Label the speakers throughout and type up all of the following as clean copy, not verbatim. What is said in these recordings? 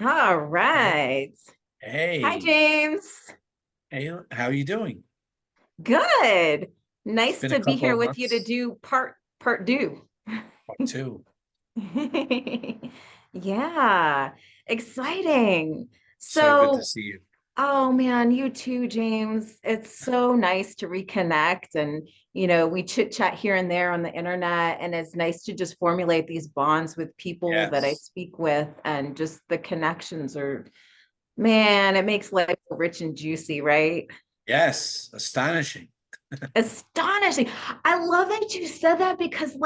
Speaker 1: All
Speaker 2: Hey,
Speaker 1: right. Hi,
Speaker 2: hey,
Speaker 1: James.
Speaker 2: hey, how are you doing?
Speaker 1: Good.
Speaker 2: It's
Speaker 1: Nice
Speaker 2: been a
Speaker 1: to be
Speaker 2: couple
Speaker 1: here
Speaker 2: of
Speaker 1: with you to
Speaker 2: months,
Speaker 1: do part two.
Speaker 2: or two.
Speaker 1: Yeah, exciting.
Speaker 2: So good to
Speaker 1: So,
Speaker 2: see you.
Speaker 1: oh man, you too, James. It's so nice to reconnect and we chit chat here and there on the internet, and it's nice to just formulate these bonds with people that I
Speaker 2: Yes,
Speaker 1: speak with, and just the connections are, man, it makes life rich and juicy, right?
Speaker 2: yes, astonishing.
Speaker 1: Astonishing. I love that you said that because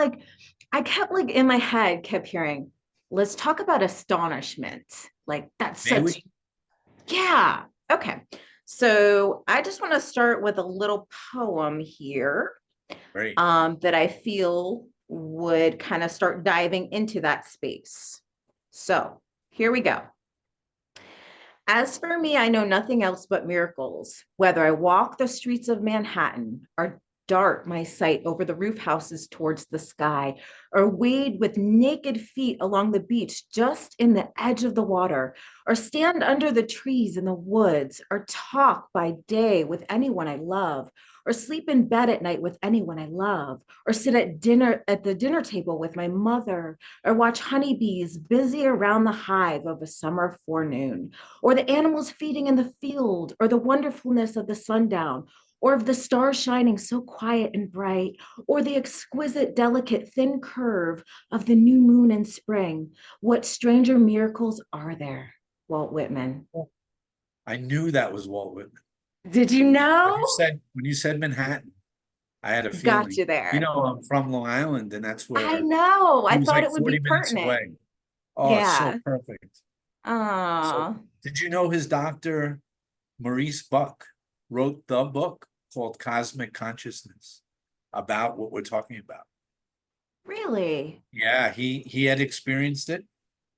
Speaker 1: I kept in my head kept hearing, let's talk about astonishment. Like that's
Speaker 2: May
Speaker 1: such,
Speaker 2: we?
Speaker 1: yeah. Okay. So I just want to start with a little poem here
Speaker 2: Great.
Speaker 1: that I feel would kind of start diving into that space. So here we go. As for me, I know nothing else but miracles. Whether I walk the streets of Manhattan or dart my sight over the roof houses towards the sky, or wade with naked feet along the beach just in the edge of the water, or stand under the trees in the woods, or talk by day with anyone I love, or sleep in bed at night with anyone I love, or sit at the dinner table with my mother, or watch honeybees busy around the hive of a summer forenoon, or the animals feeding in the field, or the wonderfulness of the sundown, or of the stars shining so quiet and bright, or the exquisite, delicate, thin curve of the new moon in spring. What stranger miracles are there? Walt Whitman.
Speaker 2: I knew that was Walt Whitman.
Speaker 1: Did you
Speaker 2: When
Speaker 1: know?
Speaker 2: you said Manhattan, I had a
Speaker 1: Got
Speaker 2: feeling.
Speaker 1: you there.
Speaker 2: I'm from Long Island, and that's
Speaker 1: I
Speaker 2: where
Speaker 1: know.
Speaker 2: he
Speaker 1: I
Speaker 2: was
Speaker 1: thought
Speaker 2: like
Speaker 1: it would be
Speaker 2: 40 minutes
Speaker 1: pertinent.
Speaker 2: away. Oh, it's so
Speaker 1: Yeah.
Speaker 2: perfect. So,
Speaker 1: Oh,
Speaker 2: did you know his doctor, Maurice Buck, wrote the book called Cosmic Consciousness about what we're talking about?
Speaker 1: really?
Speaker 2: Yeah, he had experienced it.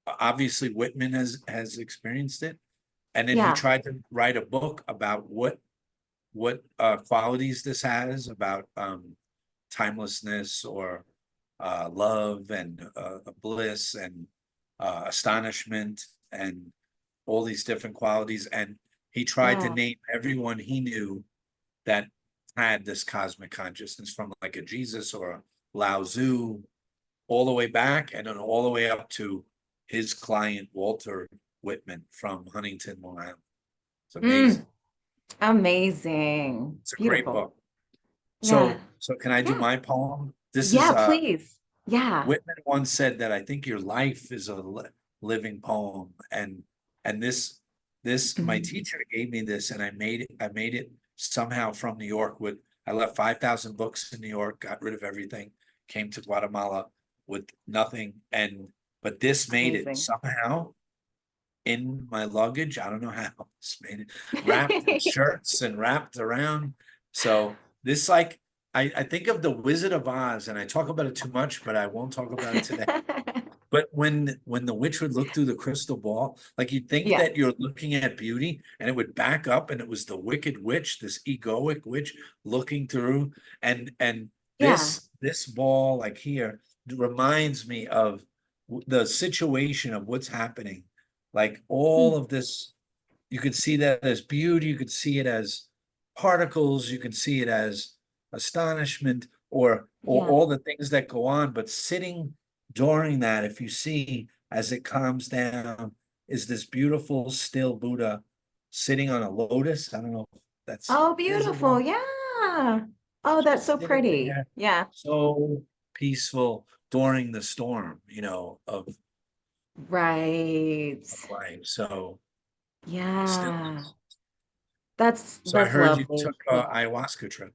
Speaker 2: Obviously, Whitman has experienced it, and then he
Speaker 1: Yeah.
Speaker 2: tried to write a book about what qualities this has about timelessness or love and bliss and astonishment and all these different qualities. And he tried to
Speaker 1: Yeah.
Speaker 2: name everyone he knew that had this cosmic consciousness, from like a Jesus or a Lao Tzu, all the way back and then all the way up to his client, Walter Whitman from Huntington, Long Island. It's amazing.
Speaker 1: Mm, amazing.
Speaker 2: It's a great
Speaker 1: Beautiful.
Speaker 2: book.
Speaker 1: Yeah.
Speaker 2: So can I do
Speaker 1: Yeah.
Speaker 2: my poem? This is
Speaker 1: Yeah, please. Yeah.
Speaker 2: Whitman once said that I think your life is a living poem, and this my
Speaker 1: Mhm.
Speaker 2: teacher gave me this, and I made it somehow from New York. With I left 5,000 books in New York, got rid of everything, came to Guatemala with nothing, and but this made it
Speaker 1: Amazing.
Speaker 2: somehow in my luggage. I don't know how this made it, wrapped in shirts and wrapped around. So this like I think of the Wizard of Oz, and I talk about it too much, but I won't talk about it today. But when the witch would look through the crystal ball, like you'd think
Speaker 1: Yeah.
Speaker 2: that you're looking at beauty, and it would back up, and it was the wicked witch, this egoic witch looking through, and
Speaker 1: Yeah.
Speaker 2: this ball like here reminds me of the situation of what's happening. Like all
Speaker 1: Mm,
Speaker 2: of this, you could see that as beauty, you could see it as particles, you can see it as astonishment or
Speaker 1: yeah.
Speaker 2: all the things that go on, but sitting during that, if you see as it calms down, is this beautiful still Buddha sitting on a lotus. I don't know if that's
Speaker 1: Oh, beautiful.
Speaker 2: visible,
Speaker 1: Yeah. Oh, that's
Speaker 2: just
Speaker 1: so
Speaker 2: sitting
Speaker 1: pretty.
Speaker 2: there,
Speaker 1: Yeah.
Speaker 2: so peaceful during the storm,
Speaker 1: Right.
Speaker 2: of life. So
Speaker 1: Yeah.
Speaker 2: stillness. So I
Speaker 1: That's
Speaker 2: heard you
Speaker 1: lovely.
Speaker 2: took a
Speaker 1: Yeah.
Speaker 2: ayahuasca trip.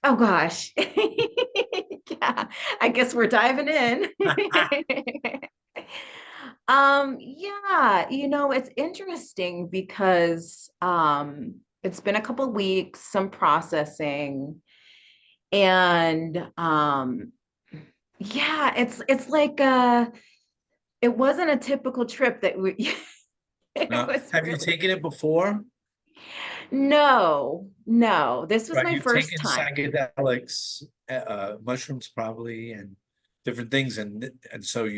Speaker 1: Oh gosh. Yeah. I guess we're diving in. Yeah, it's interesting because it's been a couple weeks, some processing, and yeah, it's like it wasn't a typical trip that we it was
Speaker 2: Have you
Speaker 1: really
Speaker 2: taken it before?
Speaker 1: no, no. This was
Speaker 2: Right,
Speaker 1: my
Speaker 2: you've
Speaker 1: first
Speaker 2: taken
Speaker 1: time.
Speaker 2: psychedelics, mushrooms probably, and different things, and so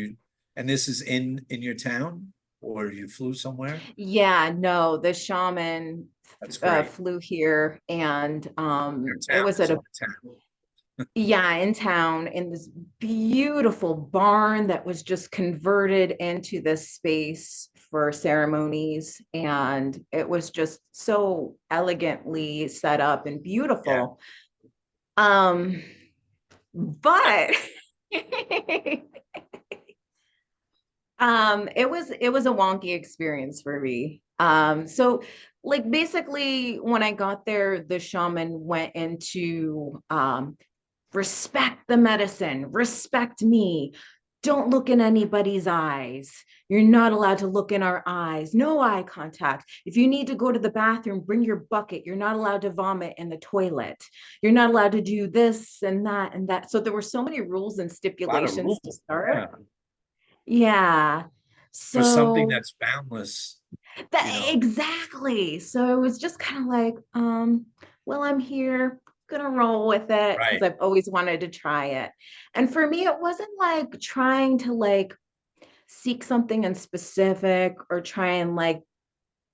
Speaker 2: and this is in your town? or you flew somewhere?
Speaker 1: Yeah, no, the shaman
Speaker 2: That's great.
Speaker 1: flew here, and
Speaker 2: Your
Speaker 1: it
Speaker 2: town
Speaker 1: was
Speaker 2: is
Speaker 1: at
Speaker 2: in
Speaker 1: a,
Speaker 2: the town.
Speaker 1: yeah, in town, in this beautiful barn that was just converted into this space for ceremonies. And it was just so elegantly set up and
Speaker 2: Yeah.
Speaker 1: beautiful. Um, but it was a wonky experience for me. So like basically when I got there, the shaman went into respect the medicine, respect me. Don't look in anybody's eyes. You're not allowed to look in our eyes. No eye contact. If you need to go to the bathroom, bring your bucket. You're not allowed to vomit in the toilet. You're not allowed to do this and that and that. So there were so many rules and
Speaker 2: A lot of
Speaker 1: stipulations to
Speaker 2: rules.
Speaker 1: start.
Speaker 2: Yeah.
Speaker 1: Yeah.
Speaker 2: For something
Speaker 1: So
Speaker 2: that's boundless,
Speaker 1: that
Speaker 2: you know.
Speaker 1: exactly. So it was just kind of like, well, I'm here, gonna roll with it because
Speaker 2: Right.
Speaker 1: I've always wanted to try it. And for me, it wasn't like trying to like seek something in specific or try and like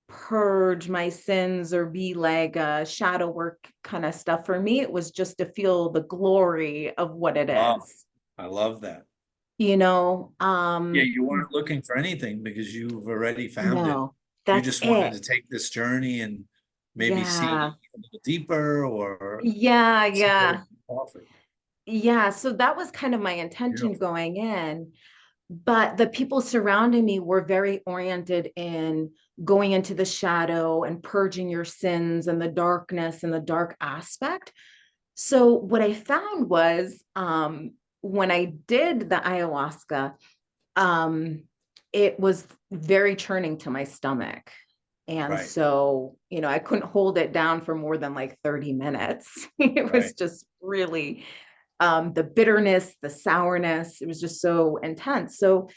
Speaker 1: purge my sins or be like shadow work kind of stuff. For me, it was just to feel the glory of what it
Speaker 2: Oh,
Speaker 1: is,
Speaker 2: I love that.
Speaker 1: you know.
Speaker 2: Yeah, you weren't looking for anything because you've already found it.
Speaker 1: No,
Speaker 2: You
Speaker 1: that's
Speaker 2: just wanted
Speaker 1: it.
Speaker 2: to take this journey and maybe
Speaker 1: Yeah.
Speaker 2: see a little deeper or
Speaker 1: Yeah,
Speaker 2: see what it
Speaker 1: yeah.
Speaker 2: offered.
Speaker 1: Yeah, so that was kind of my intention
Speaker 2: Beautiful.
Speaker 1: going in. But the people surrounding me were very oriented in going into the shadow and purging your sins and the darkness and the dark aspect. So what I found was when I did the ayahuasca, um, it was very churning to my stomach. And
Speaker 2: Right,
Speaker 1: so, I couldn't hold it down for more than like 30 minutes. It was
Speaker 2: right.
Speaker 1: just really the bitterness, the sourness, it was just so intense. So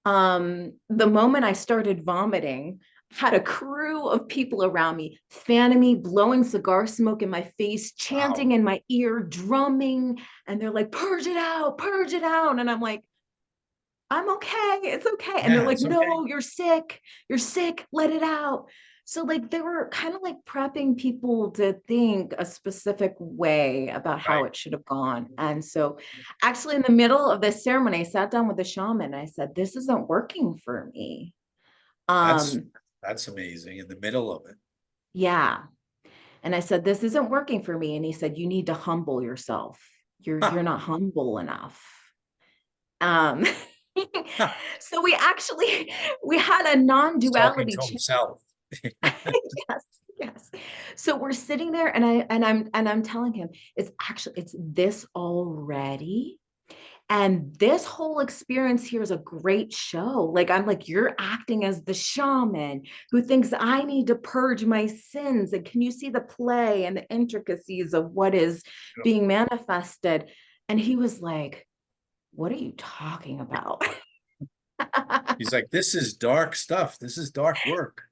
Speaker 1: the moment I started vomiting, had a crew of people around me, fanning me, blowing cigar smoke in my face, chanting
Speaker 2: Wow.
Speaker 1: in my ear, drumming, and they're like, purge it out, purge it out. And I'm like, I'm okay. It's okay. And they're
Speaker 2: Yeah,
Speaker 1: like,
Speaker 2: it's okay.
Speaker 1: no, you're sick. You're sick. Let it out. So, like, they were kind of like prepping people to think a specific way about how
Speaker 2: Right.
Speaker 1: it should have gone. And so, actually, in the middle of this ceremony, I sat down with the shaman and I said, this isn't working for me.
Speaker 2: That's
Speaker 1: Um,
Speaker 2: that's amazing in the middle of it.
Speaker 1: yeah. And I said, this isn't working for me. And he said, you need to humble yourself. You're
Speaker 2: Ha,
Speaker 1: not humble enough. Um,
Speaker 2: ha.
Speaker 1: so we had a
Speaker 2: He's talking
Speaker 1: non-duality
Speaker 2: to
Speaker 1: chat.
Speaker 2: himself.
Speaker 1: Yes, yes. So we're sitting there and I'm telling him it's this already. And this whole experience here is a great show. Like I'm like, you're acting as the shaman who thinks I need to purge my sins. And can you see the play and the intricacies of what is
Speaker 2: Beautiful.
Speaker 1: being manifested? And he was like, what are you talking about?
Speaker 2: He's like, this is dark stuff. This is dark work.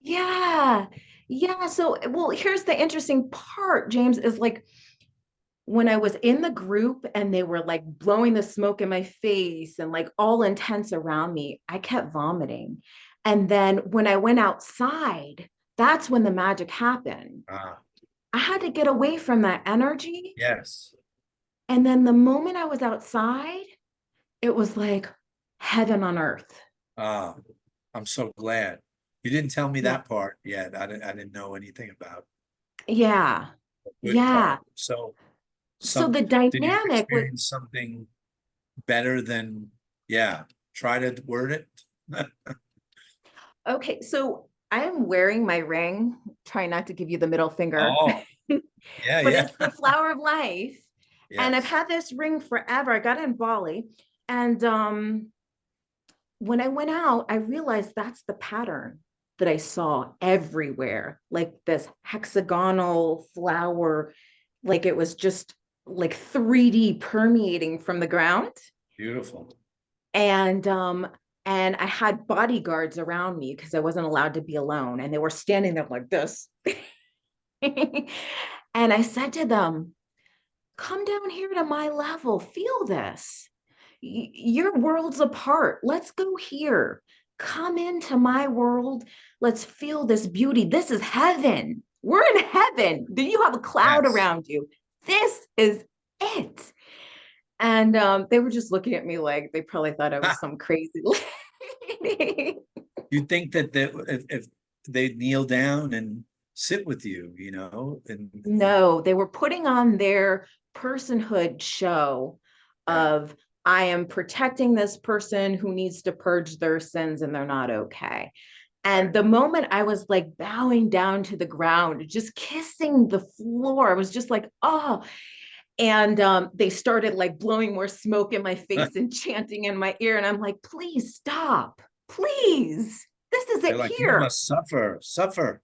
Speaker 1: Yeah. Yeah. So, well, here's the interesting part, James, is like when I was in the group and they were like blowing the smoke in my face and like all intense around me, I kept vomiting. And then when I went outside, that's when the magic happened.
Speaker 2: Ah,
Speaker 1: I had to get away from that energy.
Speaker 2: yes.
Speaker 1: And then the moment I was outside, it was like heaven on earth.
Speaker 2: Ah, I'm so glad. You didn't tell me
Speaker 1: Yeah.
Speaker 2: that part yet. I didn't know anything about
Speaker 1: Yeah.
Speaker 2: the good
Speaker 1: Yeah.
Speaker 2: part. So
Speaker 1: So
Speaker 2: some
Speaker 1: the
Speaker 2: did you
Speaker 1: dynamic was
Speaker 2: experience something better than, yeah, try to word it?
Speaker 1: okay. So I am wearing my ring, trying not to give you the middle finger,
Speaker 2: Oh, yeah,
Speaker 1: but
Speaker 2: yeah.
Speaker 1: it's the flower of life. And I've
Speaker 2: Yes.
Speaker 1: had this ring forever. I got it in Bali. And when I went out, I realized that's the pattern that I saw everywhere, like this hexagonal flower, like it was just like 3D permeating from the ground.
Speaker 2: Beautiful.
Speaker 1: And I had bodyguards around me because I wasn't allowed to be alone. And they were standing there like this. And I said to them, come down here to my level, feel this. Your worlds apart. Let's go here. come into my world. Let's feel this beauty. This is heaven. We're in heaven. Do you have a cloud
Speaker 2: Yes.
Speaker 1: around you? This is it. And they were just looking at me like they probably thought I was some crazy lady.
Speaker 2: You think that if they kneel down and sit with you, you know, and
Speaker 1: No, they were putting on their personhood show
Speaker 2: yeah,
Speaker 1: of I am protecting this person who needs to purge their sins and they're not okay. And
Speaker 2: right.
Speaker 1: the moment I was like bowing down to the ground, just kissing the floor, I was just like, oh. And they started like blowing more smoke in my face and chanting in my ear. And I'm like, please stop, please. This is
Speaker 2: They're
Speaker 1: it
Speaker 2: like, you
Speaker 1: here.
Speaker 2: must suffer, suffer.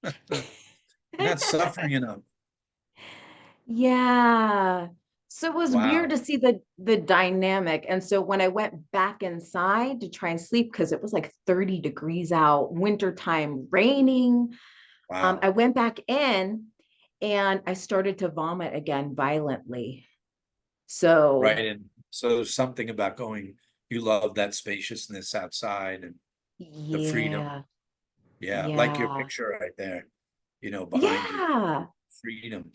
Speaker 2: You're not suffering enough.
Speaker 1: Yeah. So it was weird
Speaker 2: Wow.
Speaker 1: to see the dynamic. And so when I went back inside to try and sleep, because it was like 30 degrees out, wintertime, raining,
Speaker 2: Wow.
Speaker 1: I went back in and I started to vomit again violently. So
Speaker 2: Right. And so there's something about going, you love that spaciousness outside and the freedom.
Speaker 1: yeah,
Speaker 2: Yeah. Like your
Speaker 1: yeah,
Speaker 2: picture right there, you know, behind you,
Speaker 1: yeah.
Speaker 2: freedom.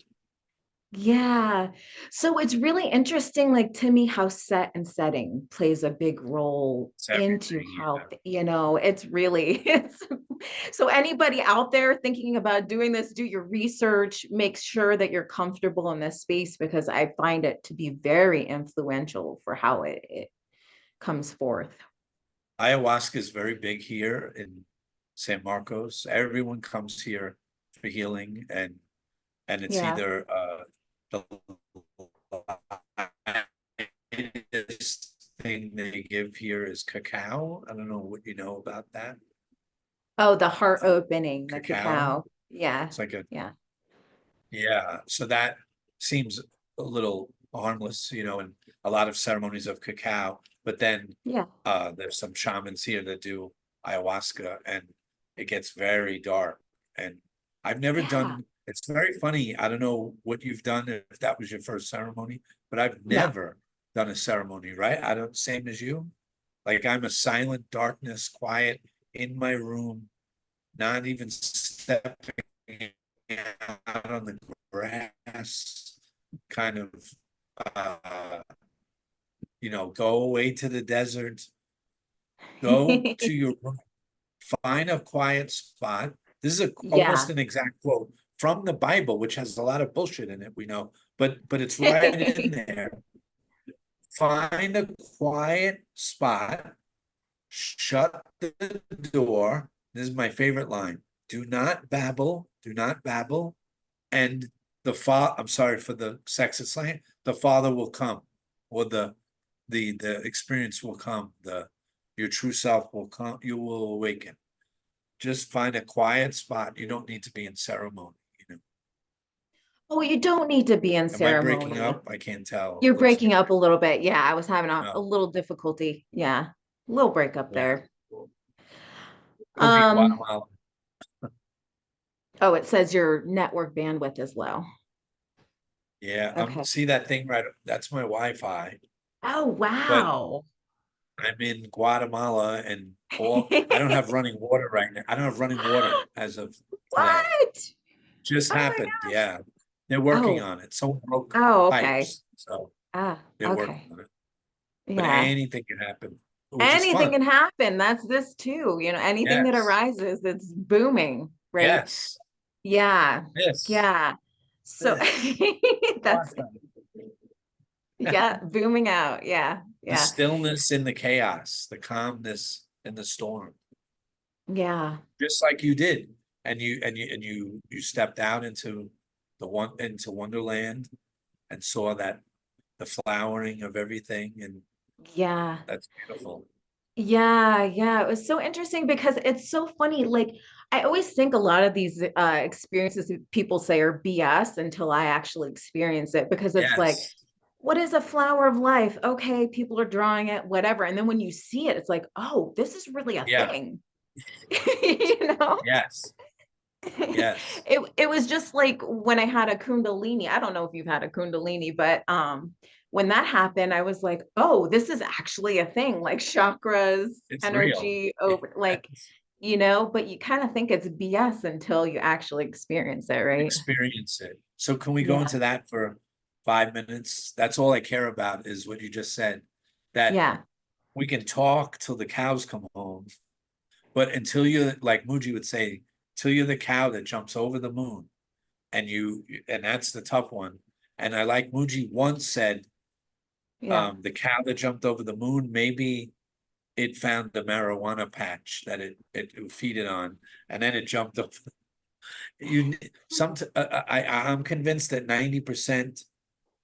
Speaker 1: Yeah. So it's really interesting, like to me, how set and setting plays a big role
Speaker 2: It's
Speaker 1: into
Speaker 2: everything.
Speaker 1: how,
Speaker 2: Yeah.
Speaker 1: it's really, it's so anybody out there thinking about doing this, do your research, make sure that you're comfortable in this space because I find it to be very influential for how it comes forth.
Speaker 2: Ayahuasca is very big here in San Marcos. Everyone comes here for healing, and it's
Speaker 1: Yeah.
Speaker 2: either the lightest thing they give here is cacao. I don't know what you know about that.
Speaker 1: Oh, the heart opening, the
Speaker 2: Cacao.
Speaker 1: cacao. Yeah.
Speaker 2: It's like a
Speaker 1: Yeah.
Speaker 2: yeah. So that seems a little harmless, you know, and a lot of ceremonies of cacao. But then
Speaker 1: Yeah.
Speaker 2: there's some shamans here that do ayahuasca and it gets very dark. And I've never
Speaker 1: Yeah.
Speaker 2: done, it's very funny. I don't know what you've done if that was your first ceremony, but I've
Speaker 1: No.
Speaker 2: never done a ceremony, right? I don't, same as you. Like I'm a silent darkness, quiet in my room, not even stepping out on the grass, kind of, uh, you know, go away to the desert, go to your room, find a quiet spot. This is almost
Speaker 1: Yeah.
Speaker 2: an exact quote from the Bible, which has a lot of bullshit in it, we know, but it's right in there. Find a quiet spot, shut the door. This is my favorite line. Do not babble, do not babble. And I'm sorry for the sexist slang, the father will come, or the experience will come, your true self will come, you will awaken. Just find a quiet spot. You don't need to be in ceremony, you know.
Speaker 1: Oh, you don't need to be in
Speaker 2: Am I breaking
Speaker 1: ceremony.
Speaker 2: up? I can't tell.
Speaker 1: You're
Speaker 2: Looks
Speaker 1: breaking up a little bit. Yeah, I was having a
Speaker 2: no,
Speaker 1: little difficulty. Yeah, a little breakup
Speaker 2: yeah.
Speaker 1: there.
Speaker 2: Could be
Speaker 1: Um,
Speaker 2: Guatemala.
Speaker 1: oh, it says your network bandwidth is low.
Speaker 2: Yeah,
Speaker 1: Okay.
Speaker 2: see that thing right? That's my Wi-Fi,
Speaker 1: Oh,
Speaker 2: but
Speaker 1: wow.
Speaker 2: I'm in Guatemala and all I don't have running water right now. I don't have running water as of today.
Speaker 1: What?
Speaker 2: Just
Speaker 1: Oh my
Speaker 2: happened.
Speaker 1: gosh.
Speaker 2: Yeah. They're working
Speaker 1: Oh,
Speaker 2: on it. Someone broke
Speaker 1: oh, okay.
Speaker 2: pipes. So
Speaker 1: Ah,
Speaker 2: they're working
Speaker 1: okay.
Speaker 2: on it. But
Speaker 1: Yeah.
Speaker 2: anything can happen, which is
Speaker 1: Anything
Speaker 2: fun.
Speaker 1: can happen. That's this too. Anything that
Speaker 2: Yes.
Speaker 1: arises, it's booming, right?
Speaker 2: Yes.
Speaker 1: Yeah.
Speaker 2: This.
Speaker 1: Yeah. So
Speaker 2: This.
Speaker 1: that's
Speaker 2: Awesome.
Speaker 1: yeah, booming out. Yeah.
Speaker 2: The
Speaker 1: Yeah.
Speaker 2: stillness in the chaos, the calmness in the storm.
Speaker 1: Yeah.
Speaker 2: Just like you did. And you stepped out into Wonderland and saw that the flowering of everything, and
Speaker 1: Yeah.
Speaker 2: that's beautiful.
Speaker 1: Yeah, yeah. It was so interesting because it's so funny. Like, I always think a lot of these experiences that people say are BS until I actually experience it because it's like,
Speaker 2: Yes.
Speaker 1: what is a flower of life? Okay, people are drawing it, whatever. And then when you see it, it's like, oh, this is really a
Speaker 2: Yeah.
Speaker 1: thing. You know?
Speaker 2: Yes. Yes.
Speaker 1: It was just like when I had a kundalini. I don't know if you've had a kundalini, but when that happened, I was like, oh, this is actually a thing, like chakras,
Speaker 2: It's real.
Speaker 1: energy over, like,
Speaker 2: Yes.
Speaker 1: but you kind of think it's BS until you actually experience it, right?
Speaker 2: Experience it. So can we go
Speaker 1: Yeah.
Speaker 2: into that for 5 minutes? That's all I care about is what you just said. That
Speaker 1: Yeah.
Speaker 2: we can talk till the cows come home, but until you, like Muji would say, till you're the cow that jumps over the moon, and that's the tough one. And I like Muji once said,
Speaker 1: Yeah.
Speaker 2: the cow that jumped over the moon, maybe it found the marijuana patch that it feeded on, and then it jumped up. You some I'm convinced that 90%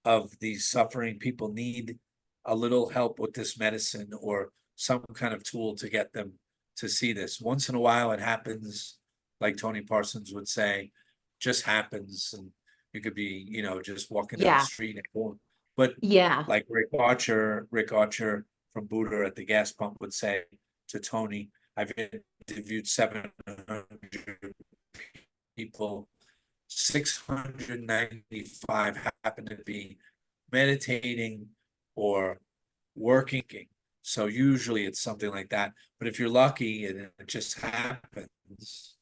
Speaker 2: of these suffering people need a little help with this medicine or some kind of tool to get them to see this. Once in a while, it happens, like Tony Parsons would say, just happens, and you could be, just walking down the
Speaker 1: Yeah.
Speaker 2: street and going. But
Speaker 1: Yeah.
Speaker 2: like Rick Archer from Buddha at the gas pump would say to Tony, I've interviewed 700 people, 695 happen to be meditating or working. So usually it's something like that. But if you're lucky and it just happens,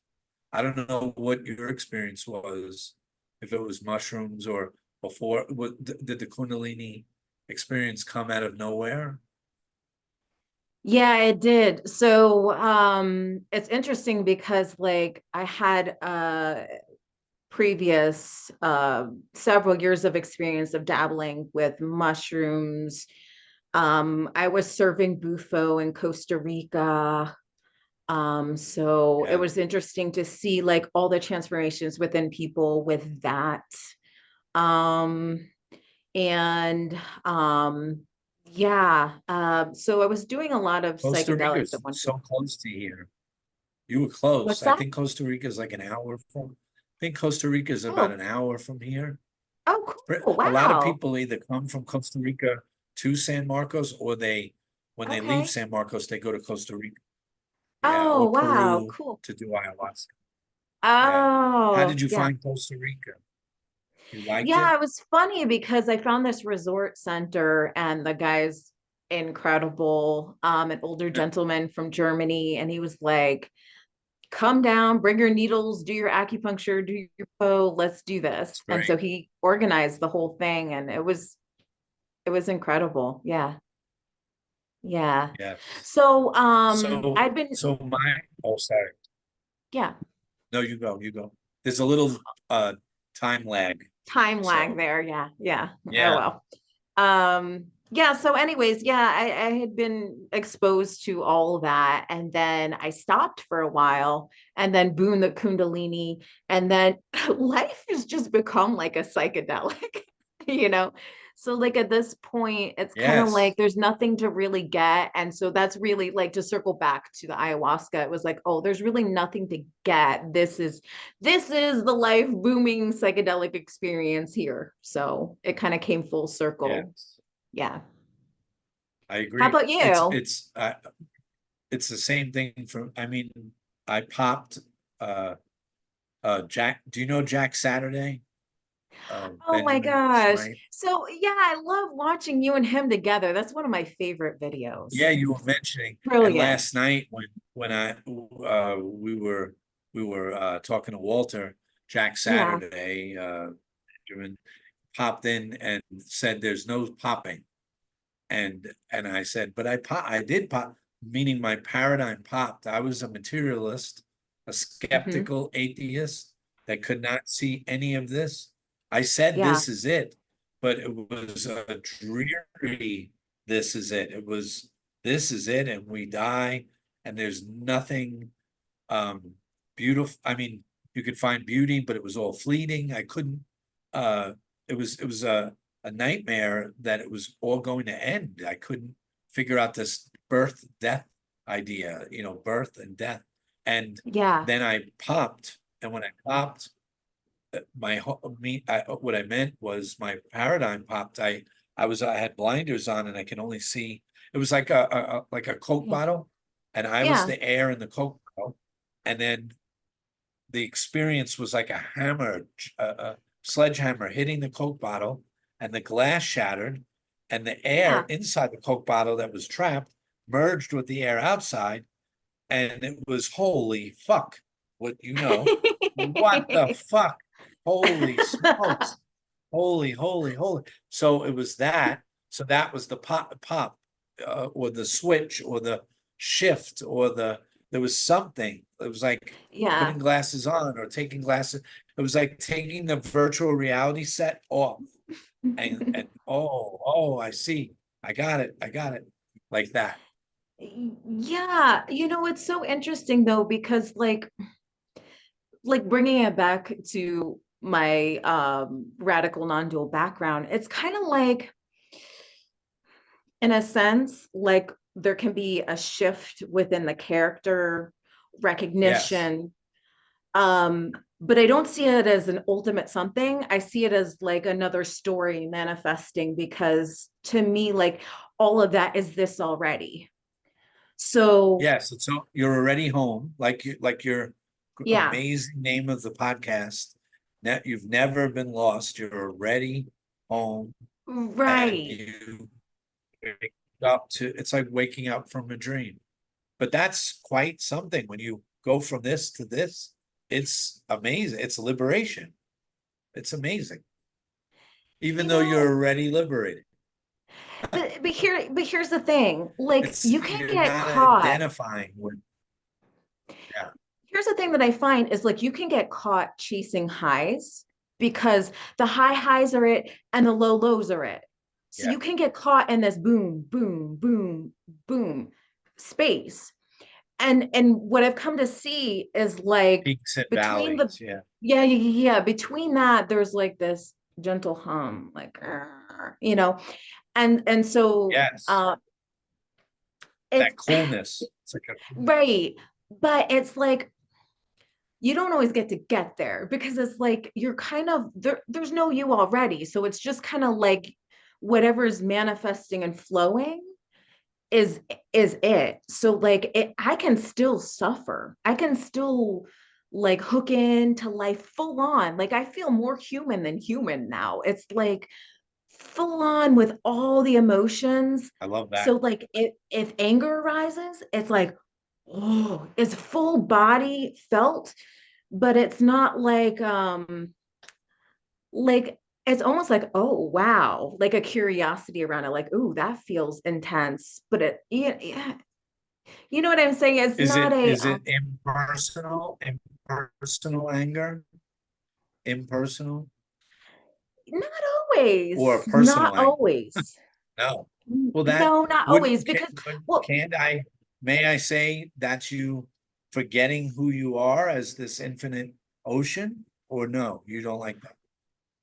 Speaker 2: I don't know what your experience was, if it was mushrooms or before, did the Kundalini experience come out of nowhere?
Speaker 1: Yeah, it did. So, it's interesting because like I had previous several years of experience of dabbling with mushrooms. I was serving bufo in Costa Rica. So it
Speaker 2: Yeah.
Speaker 1: was interesting to see like all the transformations within people with that. Um, and yeah, so I was doing a lot of
Speaker 2: Costa
Speaker 1: psychedelics at
Speaker 2: Rica's
Speaker 1: one point.
Speaker 2: so close to here. You were close.
Speaker 1: What's
Speaker 2: I
Speaker 1: that?
Speaker 2: think Costa Rica is like an hour from, I think Costa Rica is about
Speaker 1: Oh,
Speaker 2: an hour from here.
Speaker 1: oh, cool.
Speaker 2: A lot of
Speaker 1: Wow.
Speaker 2: people either come from Costa Rica to San Marcos, or when they leave
Speaker 1: Okay.
Speaker 2: San Marcos, they go to Costa Rica. Yeah,
Speaker 1: Oh,
Speaker 2: or
Speaker 1: wow.
Speaker 2: Peru
Speaker 1: Cool.
Speaker 2: to do ayahuasca. Yeah. How
Speaker 1: Oh,
Speaker 2: did you
Speaker 1: yeah.
Speaker 2: find Costa Rica? You liked
Speaker 1: Yeah,
Speaker 2: it?
Speaker 1: it was funny because I found this resort center and the guy's incredible, an older gentleman from Germany, and he was like, come down, bring your needles, do your acupuncture, do your let's do this.
Speaker 2: It's
Speaker 1: And so
Speaker 2: great.
Speaker 1: he organized the whole thing and it was incredible. Yeah. Yeah.
Speaker 2: Yes.
Speaker 1: So
Speaker 2: So,
Speaker 1: I'd been
Speaker 2: oh, sorry.
Speaker 1: yeah,
Speaker 2: No, you go. There's a little time lag.
Speaker 1: time lag
Speaker 2: So,
Speaker 1: there. Yeah. Yeah. Oh
Speaker 2: yeah,
Speaker 1: well. Yeah, so anyways, yeah, I had been exposed to all that and then I stopped for a while and then boom the kundalini and then life has just become like a psychedelic, you know. So like at this point it's kind of like
Speaker 2: yes.
Speaker 1: there's nothing to really get, and so that's really like to circle back to the ayahuasca. It was like, oh, there's really nothing to get. This is the life booming psychedelic experience here. So it kind of came full circle.
Speaker 2: Yes.
Speaker 1: Yeah.
Speaker 2: I
Speaker 1: How
Speaker 2: agree.
Speaker 1: about you?
Speaker 2: It's the same thing for, I mean, I popped uh Jack, do you know Jack Saturday?
Speaker 1: Oh my
Speaker 2: Benjamin
Speaker 1: gosh.
Speaker 2: Smythe.
Speaker 1: So yeah, I love watching you and him together. That's one of my favorite videos.
Speaker 2: Yeah, you were mentioning, and
Speaker 1: Brilliant.
Speaker 2: last night when we were talking to Walter, Jack
Speaker 1: Yeah.
Speaker 2: Saturday, Benjamin popped in and said there's no popping. And I said, but I did pop, meaning my paradigm popped. I was a materialist, a
Speaker 1: Hmm.
Speaker 2: skeptical atheist that could not see any of this. I said
Speaker 1: Yeah.
Speaker 2: this is it, but it was a dreary this is it. It was this is it, and we die, and there's nothing um beautiful. I mean, you could find beauty, but it was all fleeting. I couldn't uh it was a nightmare that it was all going to end. I couldn't figure out this birth death idea, birth and death. And
Speaker 1: Yeah.
Speaker 2: then I popped, and when I popped, what I meant was my paradigm popped. I had blinders on and I can only see. It was like a Coke
Speaker 1: Yeah.
Speaker 2: bottle, and I was
Speaker 1: Yeah.
Speaker 2: the air in the Coke bottle, and then the experience was like a hammer, a sledgehammer hitting the Coke bottle, and the glass shattered, and the
Speaker 1: Yeah.
Speaker 2: air inside the Coke bottle that was trapped merged with the air outside, and it was holy fuck. What what the fuck? Holy smokes. Holy. So it was that. So that was the pop, or the switch, or the shift, or there was something. It was like
Speaker 1: Yeah.
Speaker 2: putting glasses on or taking glasses. It was like taking the virtual reality set off, and oh, I see. I got it. Like that.
Speaker 1: Yeah, it's so interesting though, because like bringing it back to my radical non-dual background, it's kind of like, in a sense, like there can be a shift within the character
Speaker 2: Yes.
Speaker 1: recognition. But I don't see it as an ultimate something. I see it as like another story manifesting, because to me, like all of that is this already. So
Speaker 2: Yes, it's you're already home, like your
Speaker 1: yeah,
Speaker 2: amazing name of the podcast. That you've never been lost. You're already home, and
Speaker 1: right.
Speaker 2: you wake up to. It's like waking up from a dream. But that's quite something when you go from this to this. It's amazing. It's liberation. It's amazing, even
Speaker 1: You
Speaker 2: though
Speaker 1: know,
Speaker 2: you're already liberated.
Speaker 1: but here's the thing. Like
Speaker 2: It's
Speaker 1: you can
Speaker 2: you're
Speaker 1: get
Speaker 2: not
Speaker 1: caught.
Speaker 2: identifying with. Yeah.
Speaker 1: Here's the thing that I find is like you can get caught chasing highs, because the high highs are it and the low lows are it. So
Speaker 2: Yeah.
Speaker 1: you can get caught in this boom, boom, boom, boom space. And what I've come to see is like
Speaker 2: Peaks and
Speaker 1: between the
Speaker 2: valleys. Yeah.
Speaker 1: between that there's like this gentle hum, like and so
Speaker 2: Yes.
Speaker 1: it's
Speaker 2: That coolness. It's like a coolness.
Speaker 1: right, but it's like you don't always get there, because it's like you're kind of there's no you already, so it's just kind of like whatever's manifesting and flowing is is it. So like I can still suffer, I can still like hook into life full on, like I feel more human than human now. It's like full on with all the emotions.
Speaker 2: I love
Speaker 1: So
Speaker 2: that.
Speaker 1: like if anger arises, it's like, oh, it's full body felt, but it's not like it's almost like, oh wow, like a curiosity around it, like, oh, that feels intense, but yeah, you know what I'm saying? It's
Speaker 2: Is
Speaker 1: not
Speaker 2: it
Speaker 1: a
Speaker 2: is it impersonal? Impersonal anger? Impersonal
Speaker 1: not
Speaker 2: or
Speaker 1: always,
Speaker 2: personal
Speaker 1: not
Speaker 2: anger?
Speaker 1: always.
Speaker 2: No. Well, that
Speaker 1: No, not always,
Speaker 2: wouldn't
Speaker 1: because well,
Speaker 2: can't I may I say that you forgetting who you are as this infinite ocean? Or no, you don't like that?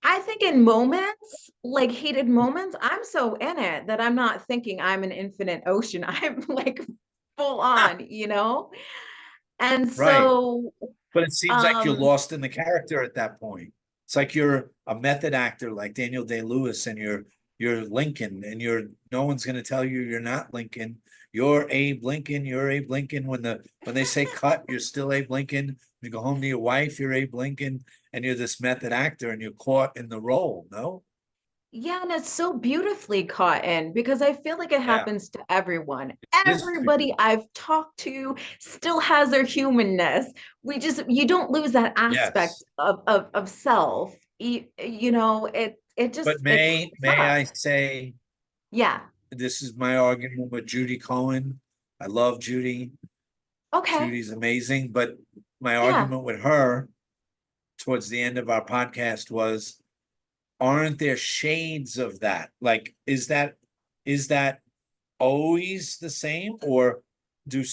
Speaker 1: I think in moments, like heated moments, I'm so in it that I'm not thinking I'm an infinite ocean. I'm like full
Speaker 2: Ah,
Speaker 1: on. And
Speaker 2: right.
Speaker 1: so,
Speaker 2: But it seems like you're
Speaker 1: um,
Speaker 2: lost in the character at that point. It's like you're a method actor like Daniel Day-Lewis, and you're Lincoln, and you're no one's gonna tell you you're not Lincoln. You're Abe Lincoln, you're Abe Lincoln. When they say cut, you're still Abe Lincoln. When you go home to your wife, you're Abe Lincoln, and you're this method actor, and you're caught in the role, no?
Speaker 1: yeah, and it's so beautifully caught in, because I feel like it
Speaker 2: Yeah,
Speaker 1: happens to everyone.
Speaker 2: it is
Speaker 1: Everybody I've talked to still has their humanness. You don't lose that aspect
Speaker 2: yes.
Speaker 1: of self. It just
Speaker 2: But
Speaker 1: it
Speaker 2: may
Speaker 1: comes up.
Speaker 2: I say,
Speaker 1: Yeah.
Speaker 2: this is my argument with Judy Cohen. I love Judy.
Speaker 1: Okay.
Speaker 2: Judy's amazing, but my
Speaker 1: Yeah.
Speaker 2: argument with her towards the end of our podcast was, aren't there shades of that? Like, is that always the same, or do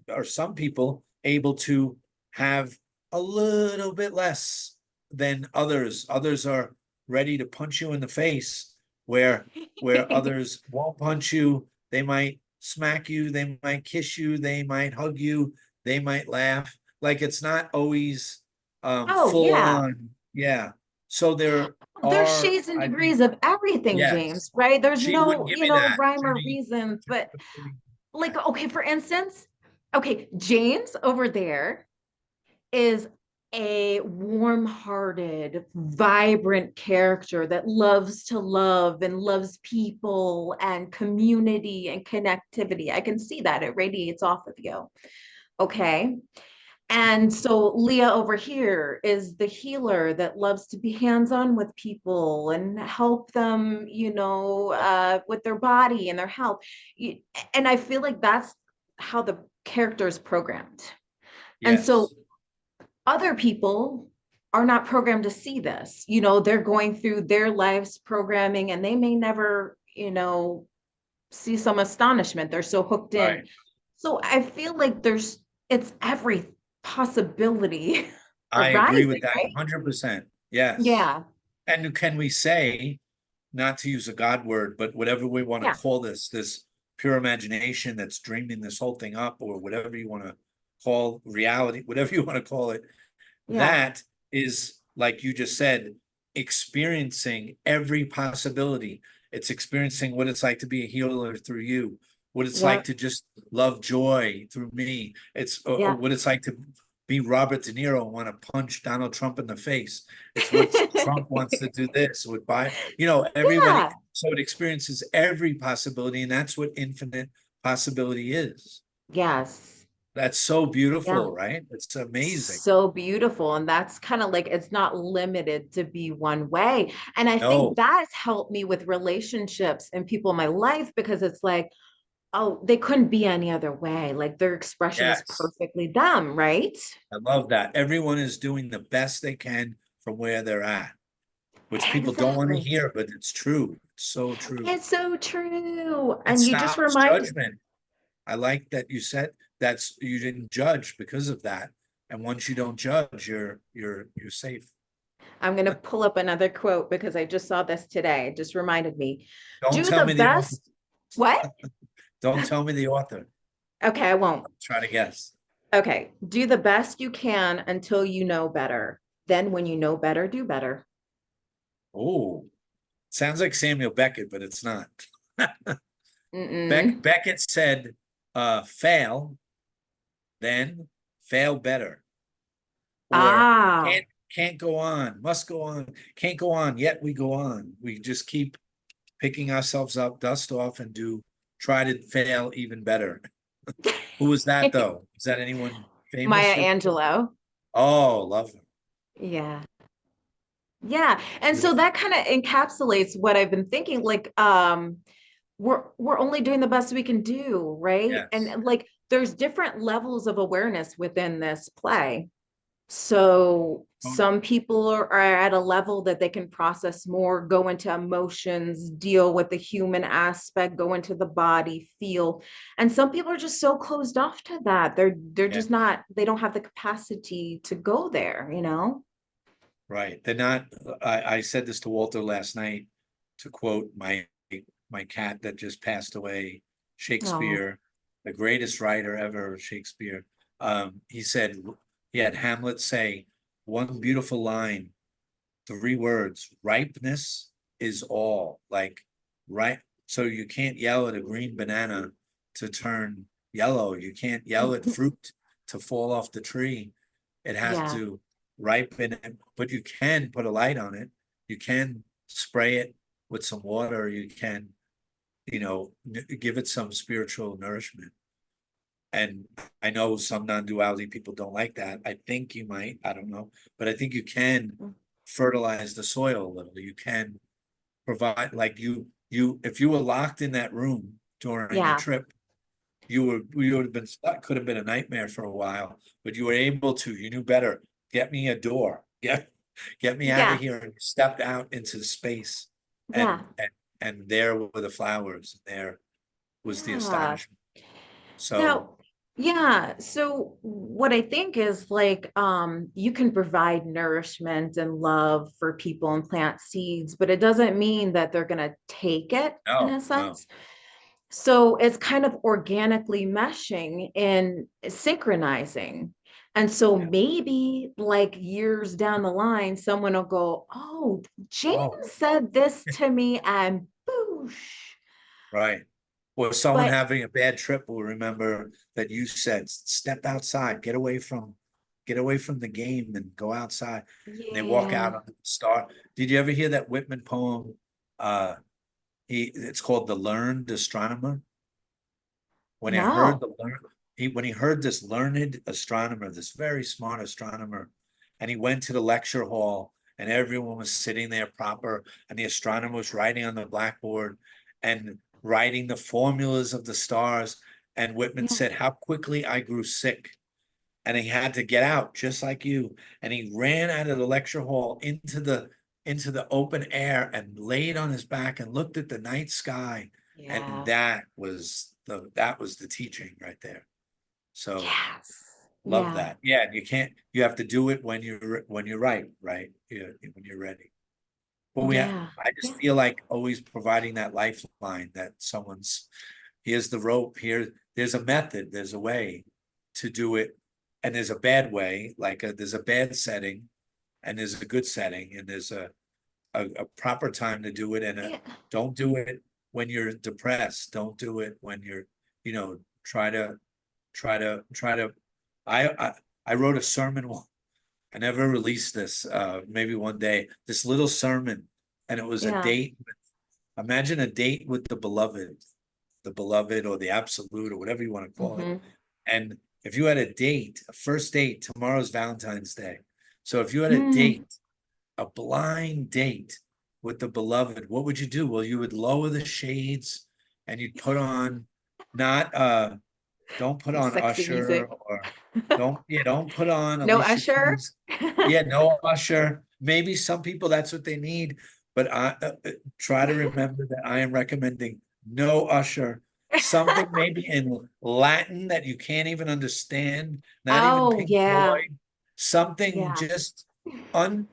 Speaker 2: are some people able to have a little bit less than others? Others are ready to punch you in the face, where others won't punch you. They might smack you, they might kiss you, they might hug you, they might laugh. Like it's not always
Speaker 1: Oh,
Speaker 2: full
Speaker 1: yeah.
Speaker 2: on. Yeah. So there
Speaker 1: There's
Speaker 2: are,
Speaker 1: shades and
Speaker 2: I think,
Speaker 1: degrees of everything,
Speaker 2: yes.
Speaker 1: James, right? There's
Speaker 2: She wouldn't
Speaker 1: no,
Speaker 2: give me that.
Speaker 1: rhyme or
Speaker 2: Judy
Speaker 1: reason, but
Speaker 2: wouldn't give me
Speaker 1: like,
Speaker 2: that.
Speaker 1: okay, for instance, okay, James over there is a warm-hearted, vibrant character that loves to love and loves people and community and connectivity. I can see that it radiates off of you. Okay. And so Leah over here is the healer that loves to be hands-on with people and help them, with their body and their health. And I feel like that's how the character is programmed. And so
Speaker 2: Yes.
Speaker 1: other people are not programmed to see this. They're going through their lives programming and they may never, see some astonishment. They're so hooked in.
Speaker 2: Right.
Speaker 1: So I feel like it's every possibility
Speaker 2: I agree
Speaker 1: arising,
Speaker 2: with that
Speaker 1: right?
Speaker 2: 100%. Yes.
Speaker 1: Yeah.
Speaker 2: And can we say, not to use a God word, but whatever we want to
Speaker 1: Yeah.
Speaker 2: call this pure imagination that's dreaming this whole thing up, or whatever you want to call reality, whatever you want to call it,
Speaker 1: Yeah.
Speaker 2: that is, like you just said, experiencing every possibility. It's experiencing what it's like to be a healer through you, what it's
Speaker 1: Yeah.
Speaker 2: like to just love joy through me. It's
Speaker 1: Yeah.
Speaker 2: what it's like to be Robert De Niro and want to punch Donald Trump in the face. It's what Trump wants to do this with everybody.
Speaker 1: Yeah.
Speaker 2: So it experiences every possibility, and that's what infinite possibility is.
Speaker 1: Yes.
Speaker 2: That's so
Speaker 1: Yeah.
Speaker 2: beautiful, right? It's amazing.
Speaker 1: So beautiful. And that's kind of like it's not limited to be one way. And I think
Speaker 2: No,
Speaker 1: that's helped me with relationships and people in my life because it's like, oh, they couldn't be any other way. Like their expression is
Speaker 2: yes.
Speaker 1: perfectly them, right?
Speaker 2: I love that. Everyone is doing the best they can from where they're at, which people don't want to
Speaker 1: Exactly.
Speaker 2: hear, but it's true. It's so true.
Speaker 1: It's so true.
Speaker 2: It
Speaker 1: And you just
Speaker 2: stops
Speaker 1: remind,
Speaker 2: judgment. I like that you said that's you didn't judge because of that. And once you don't judge, you're safe.
Speaker 1: I'm going to pull up another quote because I just saw this today. It just reminded me.
Speaker 2: Don't
Speaker 1: Do
Speaker 2: tell
Speaker 1: the
Speaker 2: me the author.
Speaker 1: best. What?
Speaker 2: Don't tell me the author.
Speaker 1: Okay, I won't.
Speaker 2: Try to guess.
Speaker 1: Okay. Do the best you can until you know better. Then when you know better, do better.
Speaker 2: Oh, sounds like Samuel Beckett, but it's not.
Speaker 1: Mm-mm.
Speaker 2: Beckett said, fail, then fail better. Or
Speaker 1: Ah,
Speaker 2: can't go on, must go on, can't go on, yet we go on. We just keep picking ourselves up, dust off, and try to fail even better. Who was that though? Is that anyone
Speaker 1: Maya
Speaker 2: famous?
Speaker 1: Angelou.
Speaker 2: Oh, love them.
Speaker 1: Yeah. Yeah. And so
Speaker 2: Beautiful.
Speaker 1: that kind of encapsulates what I've been thinking. Like, we're only doing the best we can do, right?
Speaker 2: Yes.
Speaker 1: And like there's different levels of awareness within this play. So some people are at a level that they can process more, go into emotions, deal with the human aspect, go into the body, feel. And some people are just so closed off to that. They're
Speaker 2: Yeah,
Speaker 1: just not, they don't have the capacity to go there.
Speaker 2: right. They're not, I said this to Walter last night, to quote my cat that just passed away,
Speaker 1: Oh,
Speaker 2: Shakespeare, the greatest writer ever, Shakespeare. He said he had Hamlet say one beautiful line, three words, ripeness is all. Like, right. So you can't yell at a green banana to turn yellow. You can't yell at fruit to fall off the tree. It has
Speaker 1: yeah.
Speaker 2: to ripen, but you can put a light on it. You can spray it with some water. You can, give it some spiritual nourishment. And I know some non-duality people don't like that. I think you might, I don't know, but I think you can fertilize the soil a little. You can provide, like if you were locked in that room during the
Speaker 1: Yeah.
Speaker 2: trip, you would have been stuck, could have been a nightmare for a while, but you were able to, you knew better. Get me a door. Get me out of
Speaker 1: Yeah.
Speaker 2: here. And you stepped out into space,
Speaker 1: Yeah.
Speaker 2: and there were the flowers. There was the
Speaker 1: Yeah.
Speaker 2: astonishment. So
Speaker 1: Now, yeah, so what I think is like you can provide nourishment and love for people and plant seeds, but it doesn't mean that they're going to take it in
Speaker 2: no,
Speaker 1: a
Speaker 2: no.
Speaker 1: sense. So it's kind of organically meshing and synchronizing. And so
Speaker 2: Yeah.
Speaker 1: maybe like years down the line, someone will go, "Oh, James
Speaker 2: Oh,
Speaker 1: said this to me," and boosh.
Speaker 2: right. Or someone
Speaker 1: But
Speaker 2: having a bad trip will remember that you said, step outside, get away from get away from the game and go outside. And they walk
Speaker 1: Yeah.
Speaker 2: out on the star. Did you ever hear that Whitman poem? It's called The Learned Astronomer. When I heard
Speaker 1: No.
Speaker 2: the learn, when he heard this learned astronomer, this very smart astronomer, and he went to the lecture hall, and everyone was sitting there proper, and the astronomer was writing on the blackboard and writing the formulas of the stars. And Whitman
Speaker 1: Yeah.
Speaker 2: said, "How quickly I grew sick." And he had to get out just like you. And he ran out of the lecture hall into the open air and laid on his back and looked at the night sky. And
Speaker 1: Yeah.
Speaker 2: that was the teaching right there. So
Speaker 1: Yes.
Speaker 2: love
Speaker 1: Yeah.
Speaker 2: that. Yeah, you have to do it when you're right? Yeah, when you're ready. But
Speaker 1: Yeah.
Speaker 2: I just
Speaker 1: Yeah.
Speaker 2: feel like always providing that lifeline that here's the rope, there's a method, there's a way to do it. And there's a bad way, there's a bad setting and there's a good setting and there's a proper time to do it. And
Speaker 1: Yeah.
Speaker 2: don't do it when you're depressed. Don't do it when you're, try to, I wrote a sermon. I never released this, maybe one day, this little sermon, and it was a
Speaker 1: Yeah.
Speaker 2: date. Imagine a date with the beloved or the absolute or whatever you want to call it.
Speaker 1: Hmm.
Speaker 2: And if you had a first date, tomorrow's Valentine's Day. So if you had a
Speaker 1: Mm.
Speaker 2: date, a blind date with the beloved, what would you do? Well, you would lower the shades and you'd put on not don't put
Speaker 1: Some
Speaker 2: on
Speaker 1: sexy
Speaker 2: Usher
Speaker 1: music.
Speaker 2: or don't put on
Speaker 1: No
Speaker 2: Alicia
Speaker 1: Usher.
Speaker 2: Keys. Yeah, no Usher. Maybe some people that's what they need, but I try to remember that I am recommending no Usher. Something maybe in Latin that you can't even understand, not even
Speaker 1: Oh,
Speaker 2: Pink
Speaker 1: yeah.
Speaker 2: Floyd. Something
Speaker 1: Yeah.
Speaker 2: just un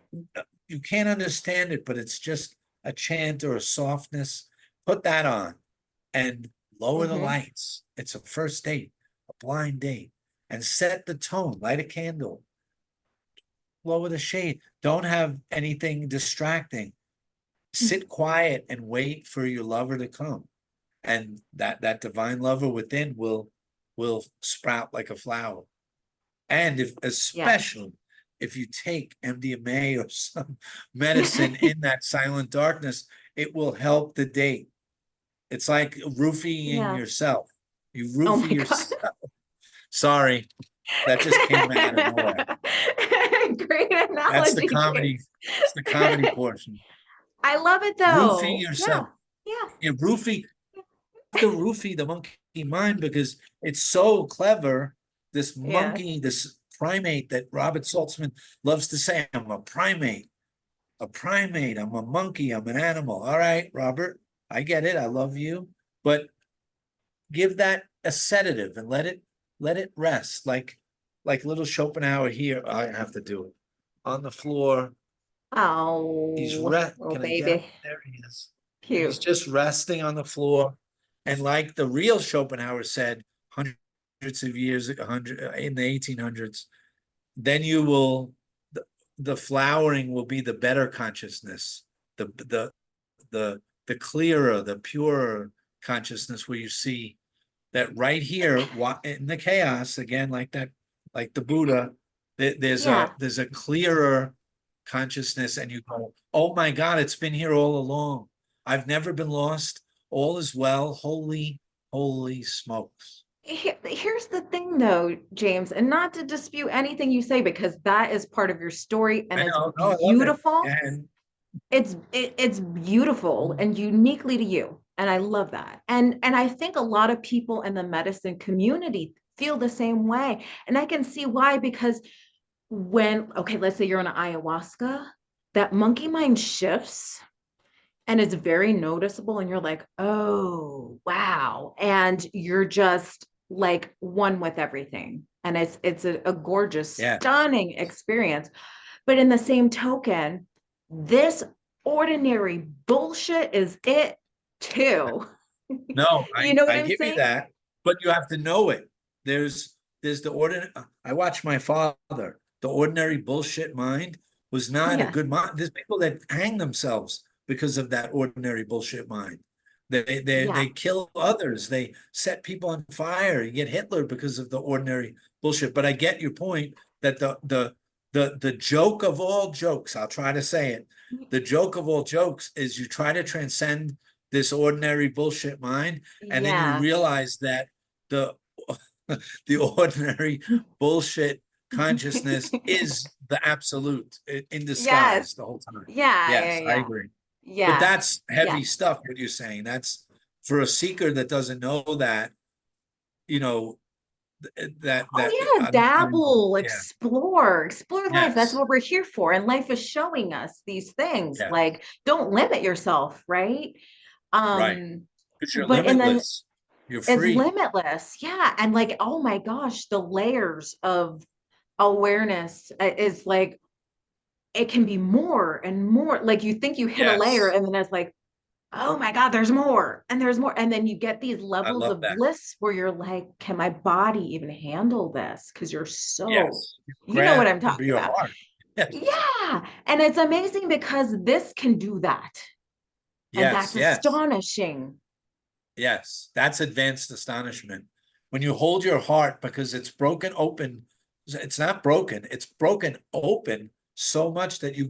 Speaker 2: you can't understand it, but it's just a chant or a softness. Put that on and lower the
Speaker 1: Hmm.
Speaker 2: lights. It's a first date, a blind date, and set the tone. Light a candle, lower the shade. Don't have anything distracting. Sit quiet and wait for your lover to come. And that divine lover within will sprout like a flower. And
Speaker 1: Yeah.
Speaker 2: especially if you take MDMA or some medicine in that silent darkness, it will help the date. It's like roofing
Speaker 1: Yeah.
Speaker 2: yourself. You
Speaker 1: Oh
Speaker 2: roofie
Speaker 1: my God.
Speaker 2: yourself. Sorry, that just came out of nowhere.
Speaker 1: Great
Speaker 2: That's the
Speaker 1: analogy,
Speaker 2: comedy.
Speaker 1: James.
Speaker 2: It's the comedy portion.
Speaker 1: I love it
Speaker 2: Roofing
Speaker 1: though. Yeah.
Speaker 2: yourself.
Speaker 1: Yeah.
Speaker 2: Yeah, the roofie, the monkey mind, because it's so clever. This
Speaker 1: Yeah.
Speaker 2: monkey, this primate that Robert Saltzman loves to say, I'm a primate, I'm a monkey, I'm an animal. All right, Robert, I get it. I love you. But give that a sedative and let it rest. Like little Schopenhauer here. I have to do it. On the floor.
Speaker 1: Oh, little
Speaker 2: Can I get him?
Speaker 1: baby.
Speaker 2: There he is. He's
Speaker 1: Cute.
Speaker 2: just resting on the floor. And like the real Schopenhauer said, hundreds of years, in the 1800s, then the flowering will be the better consciousness, the the the clearer, the purer consciousness, where you see that right here in the chaos again, like the Buddha,
Speaker 1: Yeah.
Speaker 2: there's a clearer consciousness, and you go, oh my God, it's been here all along. I've never been lost. All is well. Holy smokes.
Speaker 1: Here's the thing though, James, and not to dispute anything you say because that is part of your story and
Speaker 2: I
Speaker 1: it's
Speaker 2: know. No, I love it.
Speaker 1: beautiful.
Speaker 2: And
Speaker 1: It's beautiful and uniquely to you. And I love that. And I think a lot of people in the medicine community feel the same way. And I can see why, because okay, let's say you're on an ayahuasca, that monkey mind shifts and it's very noticeable and you're like, oh wow, and you're just like one with everything, and it's a gorgeous,
Speaker 2: yeah,
Speaker 1: stunning experience. But in the same token, this ordinary bullshit is it too.
Speaker 2: no,
Speaker 1: You know what
Speaker 2: I
Speaker 1: I'm
Speaker 2: give you
Speaker 1: saying?
Speaker 2: that, but you have to know it. There's the ordinary. I watched my father. The ordinary bullshit mind was not a
Speaker 1: Yeah.
Speaker 2: good mind. There's people that hang themselves because of that ordinary bullshit mind. They
Speaker 1: Yeah.
Speaker 2: kill others. They set people on fire. You get Hitler because of the ordinary bullshit. But I get your point that the joke of all jokes, I'll try to say it. The joke of all jokes is you try to transcend this ordinary bullshit mind, and then you
Speaker 1: Yeah.
Speaker 2: realize that the the ordinary bullshit consciousness is the absolute in
Speaker 1: Yes.
Speaker 2: disguise the whole time.
Speaker 1: Yeah, yeah,
Speaker 2: Yes, I
Speaker 1: yeah.
Speaker 2: agree. But
Speaker 1: Yeah.
Speaker 2: that's
Speaker 1: Yeah.
Speaker 2: heavy stuff, what you're saying. That's for a seeker that doesn't know that, you know,
Speaker 1: Oh yeah,
Speaker 2: I mean,
Speaker 1: dabble,
Speaker 2: yeah,
Speaker 1: explore life. That's
Speaker 2: yes,
Speaker 1: what we're here for. And life is showing us these things.
Speaker 2: yeah,
Speaker 1: Like, don't limit yourself, right?
Speaker 2: right.
Speaker 1: Um,
Speaker 2: Because you're
Speaker 1: but and then
Speaker 2: limitless. You're
Speaker 1: it's
Speaker 2: free.
Speaker 1: limitless. Yeah. And like, oh my gosh, the layers of awareness is like it can be more and more. Like you think you hit a layer,
Speaker 2: Yes,
Speaker 1: and then it's like, oh my God, there's more and there's more. And then you get these
Speaker 2: I
Speaker 1: levels
Speaker 2: love
Speaker 1: of
Speaker 2: that.
Speaker 1: bliss where you're like, can my body even handle this? Because you're so,
Speaker 2: Yes,
Speaker 1: you know what
Speaker 2: grab
Speaker 1: I'm
Speaker 2: into
Speaker 1: talking
Speaker 2: your
Speaker 1: about.
Speaker 2: heart. Yes,
Speaker 1: Yeah. And it's amazing because this can do that. And
Speaker 2: yes,
Speaker 1: that's
Speaker 2: yes,
Speaker 1: astonishing.
Speaker 2: yes. That's advanced astonishment. When you hold your heart, because it's broken open, it's not broken, it's broken open so much that you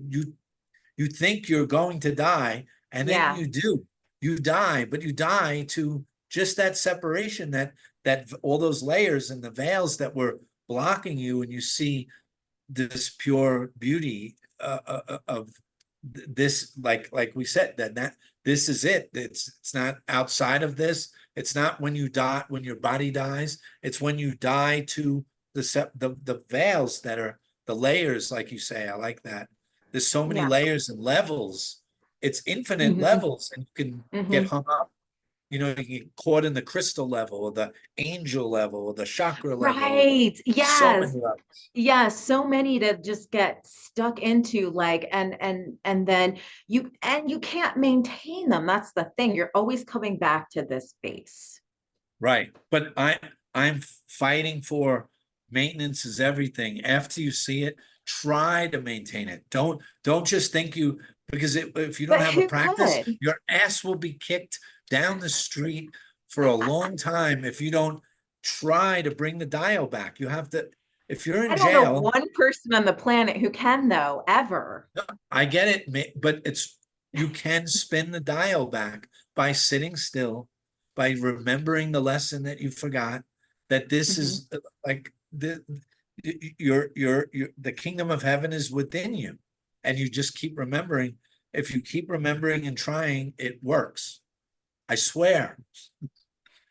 Speaker 2: think you're going to die, and then
Speaker 1: Yeah.
Speaker 2: you do. You die, but you die to just that separation, that all those layers and the veils that were blocking you, and you see this pure beauty of this, like we said, that this is it. It's not outside of this. It's not when you die, when your body dies. It's when you die to the veils that are the layers, like you say. I like that. There's so many
Speaker 1: Yeah.
Speaker 2: layers and levels. It's infinite
Speaker 1: Hmm.
Speaker 2: levels, and you can get
Speaker 1: Hmm.
Speaker 2: hung up. You get caught in the crystal level, or the angel level, or the chakra level, or
Speaker 1: Right.
Speaker 2: so
Speaker 1: Yes.
Speaker 2: many levels.
Speaker 1: Yeah, so many to just get stuck into, like, and then you can't maintain them. That's the thing. You're always coming back to this base.
Speaker 2: Right. But I'm fighting for maintenance is everything. After you see it, try to maintain it. Don't just think you, because if you don't
Speaker 1: But
Speaker 2: have a
Speaker 1: who
Speaker 2: practice,
Speaker 1: could?
Speaker 2: your ass will be kicked down the street for a long time if you don't try to bring the dial back. You have to, if you're in
Speaker 1: I don't know
Speaker 2: jail,
Speaker 1: one person on the planet who can, though, ever.
Speaker 2: I get it, but you can spin the dial back by sitting still, by remembering the lesson that you forgot, that this
Speaker 1: Mhm.
Speaker 2: is like the kingdom of heaven is within you, and you just keep remembering. If you keep remembering and trying, it works. I swear.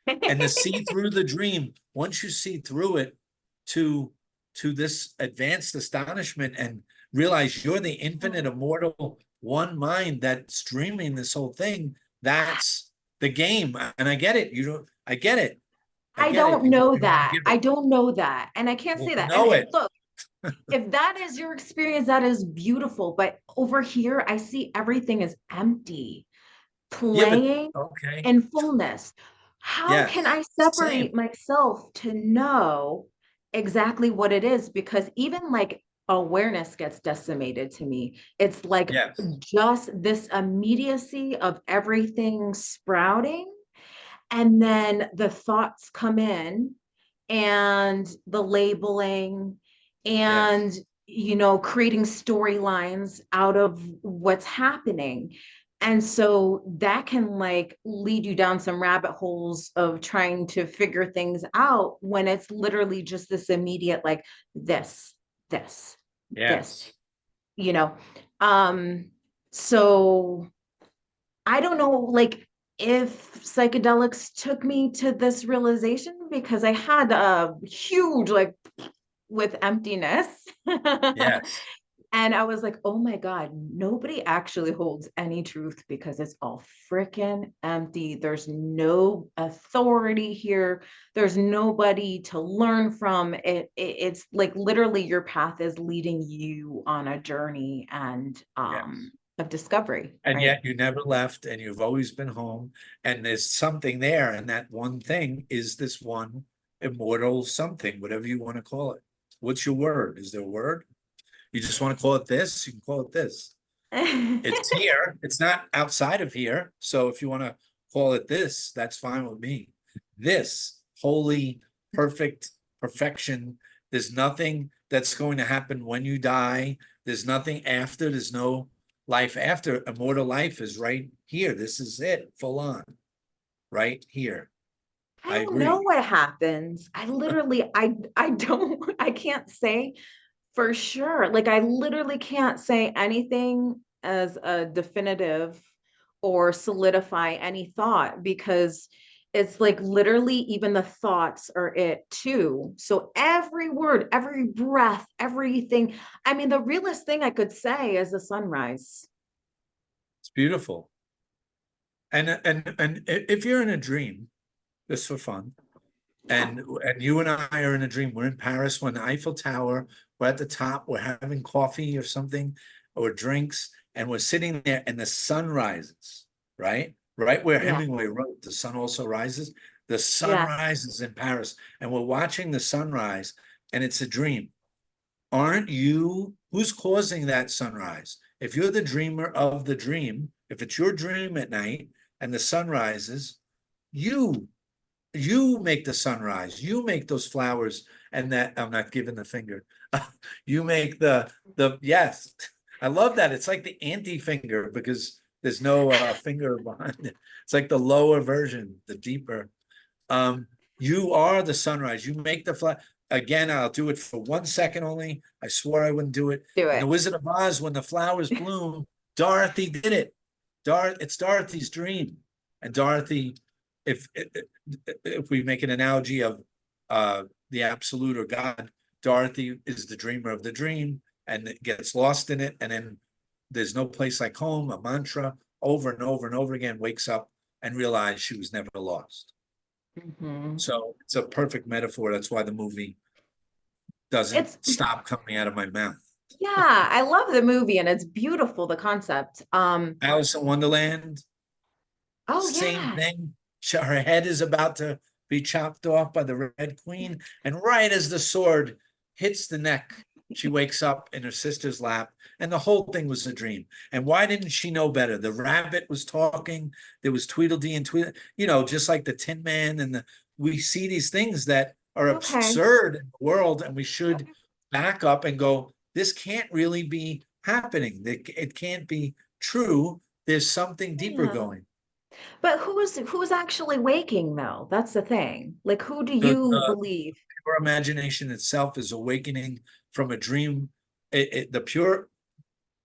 Speaker 2: And to see through the dream, once you see through it to this advanced astonishment, and realize you're the infinite immortal one mind that's dreaming this whole thing, that's the game. And I get it. You don't, I get it. I
Speaker 1: I
Speaker 2: get it.
Speaker 1: don't
Speaker 2: You
Speaker 1: know
Speaker 2: don't want to
Speaker 1: that.
Speaker 2: give
Speaker 1: I
Speaker 2: it.
Speaker 1: don't know that. And I can't
Speaker 2: Well,
Speaker 1: say that. And
Speaker 2: know it.
Speaker 1: look, if that is your experience, that is beautiful. But over here, I see everything is empty,
Speaker 2: Yeah, but
Speaker 1: playing
Speaker 2: okay.
Speaker 1: in fullness. How can
Speaker 2: Yes.
Speaker 1: I
Speaker 2: Same.
Speaker 1: separate myself to know exactly what it is? Because even like awareness gets decimated to me. It's like
Speaker 2: Yes.
Speaker 1: just this immediacy of everything sprouting, and then the thoughts come in, and the labeling,
Speaker 2: Yes.
Speaker 1: and creating storylines out of what's happening. And so that can like lead you down some rabbit holes of trying to figure things out when it's literally just this immediate, like, this, this, this,
Speaker 2: Yes.
Speaker 1: you know. um so I don't know, like, if psychedelics took me to this realization, because I had a huge, like, with emptiness.
Speaker 2: Yes.
Speaker 1: And I was like, oh my God, nobody actually holds any truth because it's all freaking empty. There's no authority here. There's nobody to learn from. It's like literally your path is leading you on a journey and
Speaker 2: Yes.
Speaker 1: of discovery,
Speaker 2: And
Speaker 1: right?
Speaker 2: yet you never left, and you've always been home, and there's something there, and that one thing is this one immortal something, whatever you want to call it. What's your word? Is there a word? You just want to call it this, you can call it this. It's here, it's not outside of here. So if you want to call it this, that's fine with me. This holy, perfect perfection. There's nothing that's going to happen when you die. There's nothing after, there's no life after. Immortal life is right here. This is it, full on, right here.
Speaker 1: I
Speaker 2: I
Speaker 1: don't know
Speaker 2: agree.
Speaker 1: what happens. I literally, I don't, I can't say for sure. Like I literally can't say anything as a definitive or solidify any thought because it's like literally even the thoughts are it too. So every word, every breath, everything. I mean, the realest thing I could say is the sunrise.
Speaker 2: It's beautiful. And if you're in a dream, just for fun,
Speaker 1: Yeah.
Speaker 2: and you and I are in a dream, we're in Paris, we're in the Eiffel Tower, we're at the top, we're having coffee or something, or drinks, and we're sitting there and the sun rises, right? Right where
Speaker 1: Yeah.
Speaker 2: Hemingway wrote, the sun also rises. The sun
Speaker 1: Yeah.
Speaker 2: rises in Paris, and we're watching the sunrise, and it's a dream. Aren't you, who's causing that sunrise? If you're the dreamer of the dream, if it's your dream at night and the sun rises, you you make the sunrise, you make those flowers, and that I'm not giving the finger. You make the yes. I love that. It's like the anti-finger because there's no finger behind it. It's like the lower version, the deeper. Um, you are the sunrise. You make the flag. Again, I'll do it for 1 second only. I swore I wouldn't do it.
Speaker 1: Do
Speaker 2: In The
Speaker 1: it.
Speaker 2: Wizard of Oz, when the flowers bloom, Dorothy did it. It's Dorothy's dream. And Dorothy, if if we make an analogy of the absolute or God, Dorothy is the dreamer of the dream and it gets lost in it. And then there's no place like home, a mantra over and over and over again, wakes up and realized she was never lost.
Speaker 1: Mhm.
Speaker 2: So it's a perfect metaphor. That's why the movie doesn't
Speaker 1: It's
Speaker 2: stop coming out of my mouth.
Speaker 1: yeah, I love the movie and it's beautiful, the concept.
Speaker 2: Alice in Wonderland,
Speaker 1: Oh
Speaker 2: same
Speaker 1: yeah.
Speaker 2: thing. Her head is about to be chopped off by the Red Queen, and right as the sword hits the neck, she wakes up in her sister's lap, and the whole thing was a dream. And why didn't she know better? The rabbit was talking. There was Tweedledee and Tweedledee, just like the Tin Man, and we see these things that are
Speaker 1: Okay.
Speaker 2: absurd in the world, and we should back up and go, this can't really be happening. It can't be true. There's something deeper
Speaker 1: Yeah.
Speaker 2: going.
Speaker 1: But who's actually waking though? That's the thing. Like who do you
Speaker 2: The
Speaker 1: believe?
Speaker 2: pure imagination itself is awakening from a dream. The pure,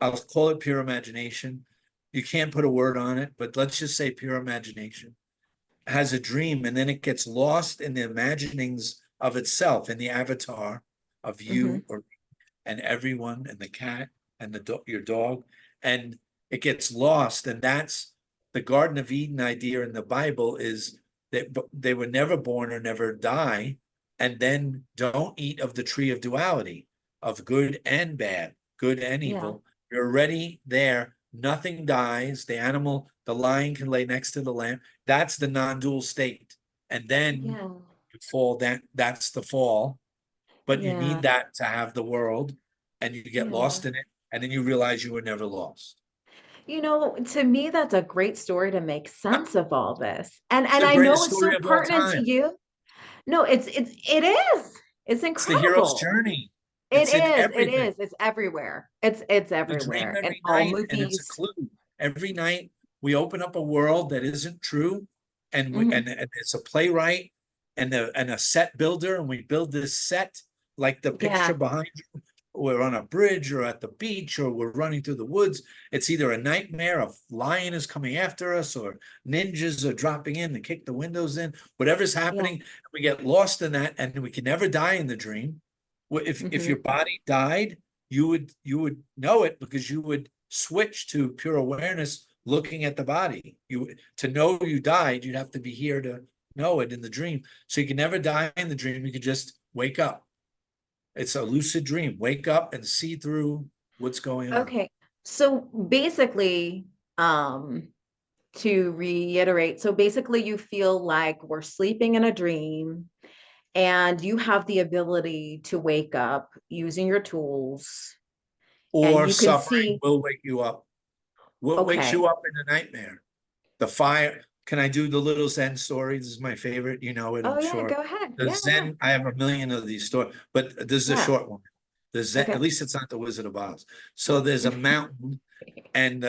Speaker 2: I'll call it pure imagination. You can't put a word on it, but let's just say pure imagination has a dream and then it gets lost in the imaginings of itself, in the avatar of
Speaker 1: Hmm.
Speaker 2: you or and everyone and the cat and your dog, and it gets lost. And that's the Garden of Eden idea in the Bible, is that they were never born or never die, and then don't eat of the tree of duality, of good and bad, good and
Speaker 1: Yeah.
Speaker 2: evil. You're already there. Nothing dies. The animal, the lion can lay next to the lamb. That's the non-dual state. And then
Speaker 1: Yeah.
Speaker 2: you fall, that's the fall, but you
Speaker 1: Yeah.
Speaker 2: need that to have the world, and you get
Speaker 1: Yeah.
Speaker 2: lost in it, and then you realize you were never lost.
Speaker 1: To me, that's a great story to make sense of all this. And
Speaker 2: It's
Speaker 1: and
Speaker 2: the
Speaker 1: I know
Speaker 2: greatest
Speaker 1: it's
Speaker 2: story
Speaker 1: so
Speaker 2: of all
Speaker 1: pertinent to
Speaker 2: time.
Speaker 1: you. No, it is. It's
Speaker 2: It's the hero's
Speaker 1: incredible.
Speaker 2: journey.
Speaker 1: It
Speaker 2: It's in
Speaker 1: is. It
Speaker 2: everything.
Speaker 1: is. It's everywhere. It's
Speaker 2: We dream
Speaker 1: everywhere in
Speaker 2: every
Speaker 1: all
Speaker 2: night, and it's a
Speaker 1: movies.
Speaker 2: clue. Every night we open up a world that isn't true, and
Speaker 1: Mhm.
Speaker 2: and it's a playwright and a set builder, and we build this set like the picture
Speaker 1: Yeah.
Speaker 2: behind you. We're on a bridge or at the beach or we're running through the woods. It's either a nightmare, a lion is coming after us, or ninjas are dropping in to kick the windows in. Whatever's
Speaker 1: Yeah.
Speaker 2: happening, we get lost in that, and we can never die in the dream. If
Speaker 1: Hmm.
Speaker 2: your body died, you would know it because you would switch to pure awareness looking at the body. You to know you died, you'd have to be here to know it in the dream. So you can never die in the dream. You can just wake up. It's a lucid dream. Wake up and see through what's going on.
Speaker 1: Okay. So basically, to reiterate, so basically you feel like we're sleeping in a dream and you have the ability to wake up using your tools and
Speaker 2: Or
Speaker 1: you can
Speaker 2: suffering
Speaker 1: see,
Speaker 2: will wake you up. What wakes
Speaker 1: okay.
Speaker 2: you up in a nightmare? The fire. Can I do the little Zen story? This is my favorite. You know it,
Speaker 1: Oh
Speaker 2: I'm
Speaker 1: yeah,
Speaker 2: sure.
Speaker 1: go ahead.
Speaker 2: The
Speaker 1: Yeah, yeah,
Speaker 2: Zen, I have a million of these stories, but this is a
Speaker 1: yeah.
Speaker 2: short one. At
Speaker 1: Okay.
Speaker 2: least it's not the Wizard of Oz. So there's a mountain, and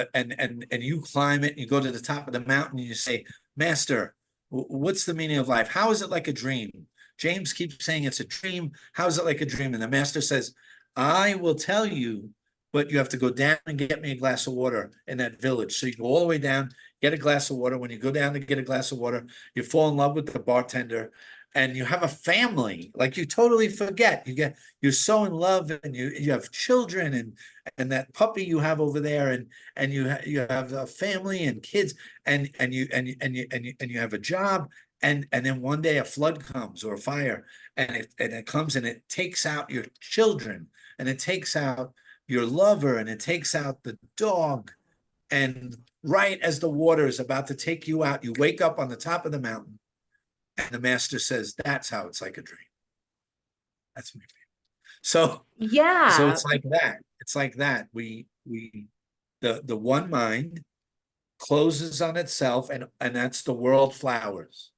Speaker 2: you climb it, and you go to the top of the mountain, and you say, Master, what's the meaning of life? How is it like a dream? James keeps saying it's a dream. How is it like a dream? And the master says, I will tell you, but you have to go down and get me a glass of water in that village. So you go all the way down, get a glass of water. When you go down to get a glass of water, you fall in love with the bartender, and you have a family. Like, you totally forget. You're so in love, and you have children, and that puppy you have over there, and you have a family and kids, and you have a job, and then one day a flood comes, or a fire, and it comes, and it takes out your children, and it takes out your lover, and it takes out the dog. And right as the water is about to take you out, you wake up on the top of the mountain, and the master says, that's how it's like a dream. That's my favorite. So
Speaker 1: Yeah.
Speaker 2: it's like that. It's like that. The one mind closes on itself, and that's the world flowers.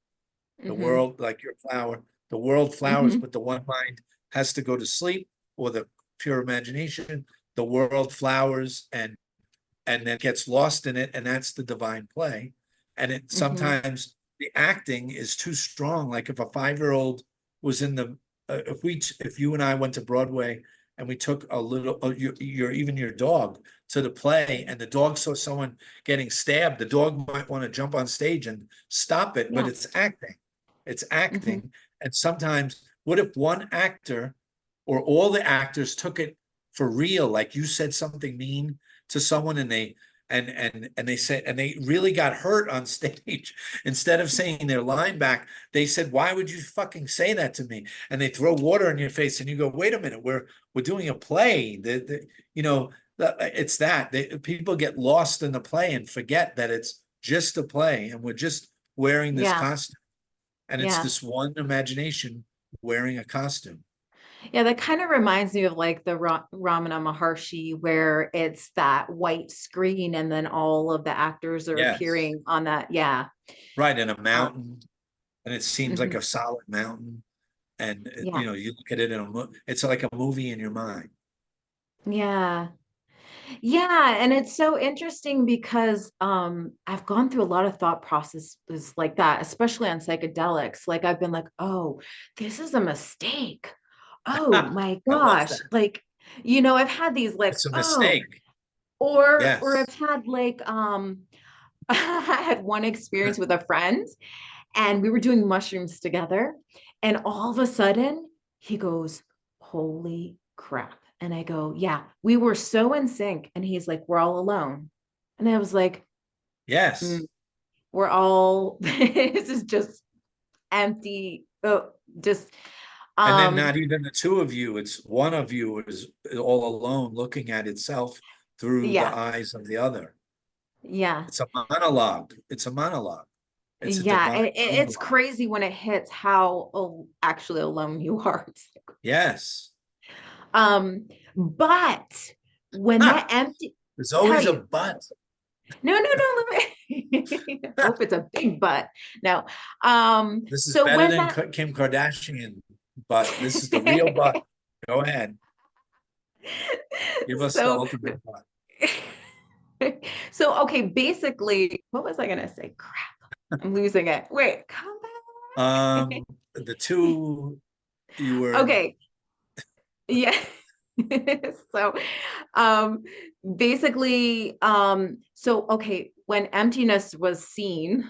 Speaker 2: The
Speaker 1: Hmm.
Speaker 2: world, like your flower, the world flowers,
Speaker 1: Hmm.
Speaker 2: but the one mind has to go to sleep, or the pure imagination, the world flowers, and then gets lost in it, and that's the divine play. And it
Speaker 1: Hmm.
Speaker 2: sometimes the acting is too strong. Like, if a 5-year-old was in the if you and I went to Broadway, and we took a little even your dog to the play, and the dog saw someone getting stabbed, the dog might want to jump on stage and stop it, but
Speaker 1: Yeah.
Speaker 2: it's acting. It's
Speaker 1: Hmm.
Speaker 2: acting. And sometimes, what if one actor or all the actors took it for real? Like, you said something mean to someone, and they said, and they really got hurt on stage. Instead of saying their line back, they said, why would you fucking say that to me? And they throw water in your face, and you go, wait a minute, we're doing a play. You know, it's that people get lost in the play and forget that it's just a play, and we're just wearing this
Speaker 1: Yeah.
Speaker 2: costume, and it's
Speaker 1: Yeah.
Speaker 2: this one imagination wearing a costume.
Speaker 1: Yeah, that kind of reminds me of like the Ramana Maharshi, where it's that white screen and then all of the actors are
Speaker 2: Yes,
Speaker 1: appearing on that. Yeah.
Speaker 2: right, in a
Speaker 1: Uh,
Speaker 2: mountain, and it seems like
Speaker 1: mhm.
Speaker 2: a solid mountain. And
Speaker 1: Yeah.
Speaker 2: you look at it it's like a movie in your mind.
Speaker 1: Yeah. Yeah, and it's so interesting because I've gone through a lot of thought processes like that, especially on psychedelics. Like I've been like, "Oh, this is a mistake. Oh my
Speaker 2: I love that.
Speaker 1: gosh." Like, I've had these like,
Speaker 2: It's a
Speaker 1: "Oh,"
Speaker 2: mistake.
Speaker 1: or I've
Speaker 2: Yes.
Speaker 1: had like I had one experience with a friend and we were doing mushrooms together and all of a sudden he goes, "Holy crap." And I go, "Yeah, we were so in sync." And he's like, "We're all alone." And I was like, "Mm,
Speaker 2: Yes.
Speaker 1: we're all this is just empty." Oh, just
Speaker 2: And then
Speaker 1: um
Speaker 2: not even the two of you, it's one of you is all alone looking at itself through the
Speaker 1: yeah.
Speaker 2: eyes of the other.
Speaker 1: Yeah.
Speaker 2: It's a monologue. It's a monologue. It's a
Speaker 1: Yeah,
Speaker 2: divine
Speaker 1: and it's
Speaker 2: monologue.
Speaker 1: crazy when it hits how actually alone you are.
Speaker 2: Yes.
Speaker 1: But when that
Speaker 2: Ha!
Speaker 1: empty
Speaker 2: There's
Speaker 1: tell
Speaker 2: always a
Speaker 1: you,
Speaker 2: but.
Speaker 1: no, no, no, let me hope it's a big but. No.
Speaker 2: This is
Speaker 1: So
Speaker 2: better
Speaker 1: when
Speaker 2: than
Speaker 1: that
Speaker 2: Kim Kardashian, but this is the real but. Go ahead. Give us the
Speaker 1: so
Speaker 2: ultimate but.
Speaker 1: so okay, basically, what was I gonna say? Crap, I'm losing it. Wait, come back.
Speaker 2: The two you were
Speaker 1: Okay, yeah. So um basically so okay, when emptiness was seen,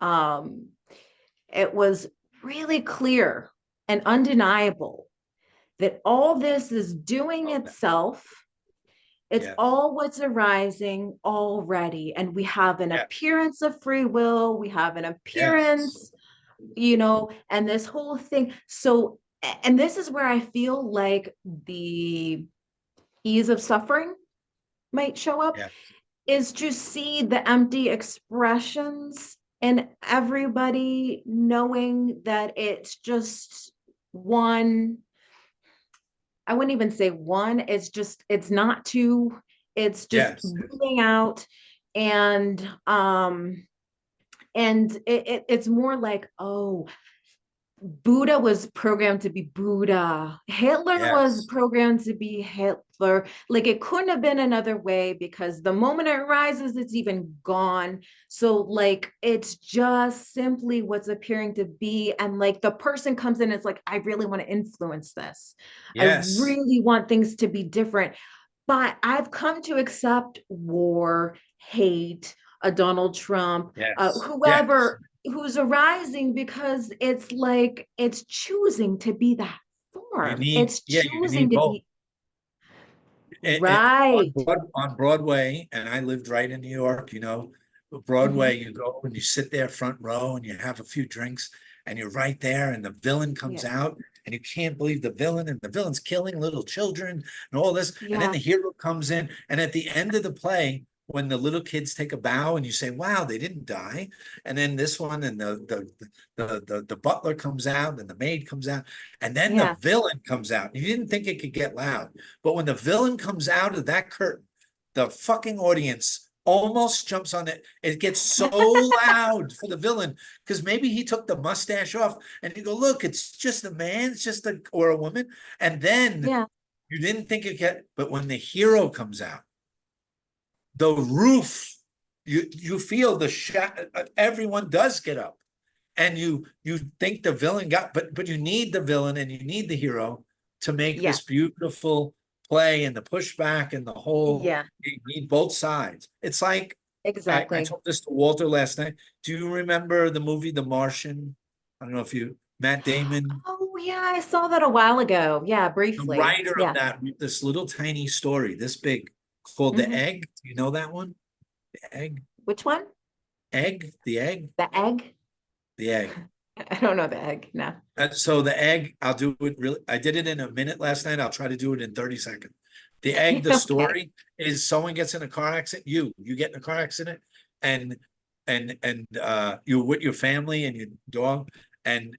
Speaker 1: um it was really clear and undeniable that all this is doing
Speaker 2: okay.
Speaker 1: itself. It's
Speaker 2: Yes.
Speaker 1: all what's arising already. And we have an
Speaker 2: Yeah.
Speaker 1: appearance of free will, we have an
Speaker 2: Yes.
Speaker 1: appearance, and this whole thing. So, and this is where I feel like the ease of suffering might show up,
Speaker 2: Yeah.
Speaker 1: is to see the empty expressions and everybody knowing that it's just one. I wouldn't even say one, it's not two, it's just
Speaker 2: Yes.
Speaker 1: moving out. And it's more like, oh, Buddha was programmed to be Buddha. Hitler was
Speaker 2: Yes,
Speaker 1: programmed to be Hitler. Like it couldn't have been another way because the moment it rises, it's even gone. So, like, it's just simply what's appearing to be. And like the person comes in, it's like, I really want to influence this. I
Speaker 2: yes,
Speaker 1: really want things to be different. But I've come to accept war, hate, a Donald Trump,
Speaker 2: yes, yes.
Speaker 1: whoever who's arising because it's like it's choosing to be that form. It's
Speaker 2: You
Speaker 1: choosing
Speaker 2: need
Speaker 1: to
Speaker 2: both.
Speaker 1: be
Speaker 2: On
Speaker 1: right.
Speaker 2: On Broadway, and I lived right in New York, Broadway,
Speaker 1: Mhm.
Speaker 2: you go and you sit there front row and you have a few drinks and you're right there and the villain comes
Speaker 1: Yeah.
Speaker 2: out and you can't believe the villain and the villain's killing little children and all this. And then
Speaker 1: Yeah.
Speaker 2: the hero comes in and at the end of the play, when the little kids take a bow and you say, wow, they didn't die. And then this one and the butler comes out and the maid comes out and then the
Speaker 1: Yeah.
Speaker 2: villain comes out. You didn't think it could get loud. But when the villain comes out of that curtain, the fucking audience almost jumps on it. It gets so loud for the villain because maybe he took the mustache off and you go, look, it's just a man, it's just a or a woman. And then
Speaker 1: Yeah.
Speaker 2: you didn't think it get, but when the hero comes out, the roof, you feel everyone does get up and you think the villain got but you need the villain and you need the hero to make
Speaker 1: Yeah.
Speaker 2: this beautiful play and the pushback and the whole
Speaker 1: Yeah.
Speaker 2: you need both sides. It's like I
Speaker 1: Exactly.
Speaker 2: told this to Walter last night. Do you remember the movie The Martian? I don't know if you Matt Damon,
Speaker 1: Oh yeah, I saw that a while ago. Yeah,
Speaker 2: the
Speaker 1: briefly.
Speaker 2: writer of
Speaker 1: Yeah.
Speaker 2: that, this little tiny story, this big, called The
Speaker 1: Mhm.
Speaker 2: Egg. Do you know that one? The Egg?
Speaker 1: Which one?
Speaker 2: Egg? The Egg?
Speaker 1: The egg?
Speaker 2: The Egg.
Speaker 1: I don't know the egg. No.
Speaker 2: So the egg, I'll do it really. I did it in a minute last night. I'll try to do it in 30 seconds. The egg, the
Speaker 1: Okay.
Speaker 2: story is someone gets in a car accident. You get in a car accident, and you're with your family and your dog, and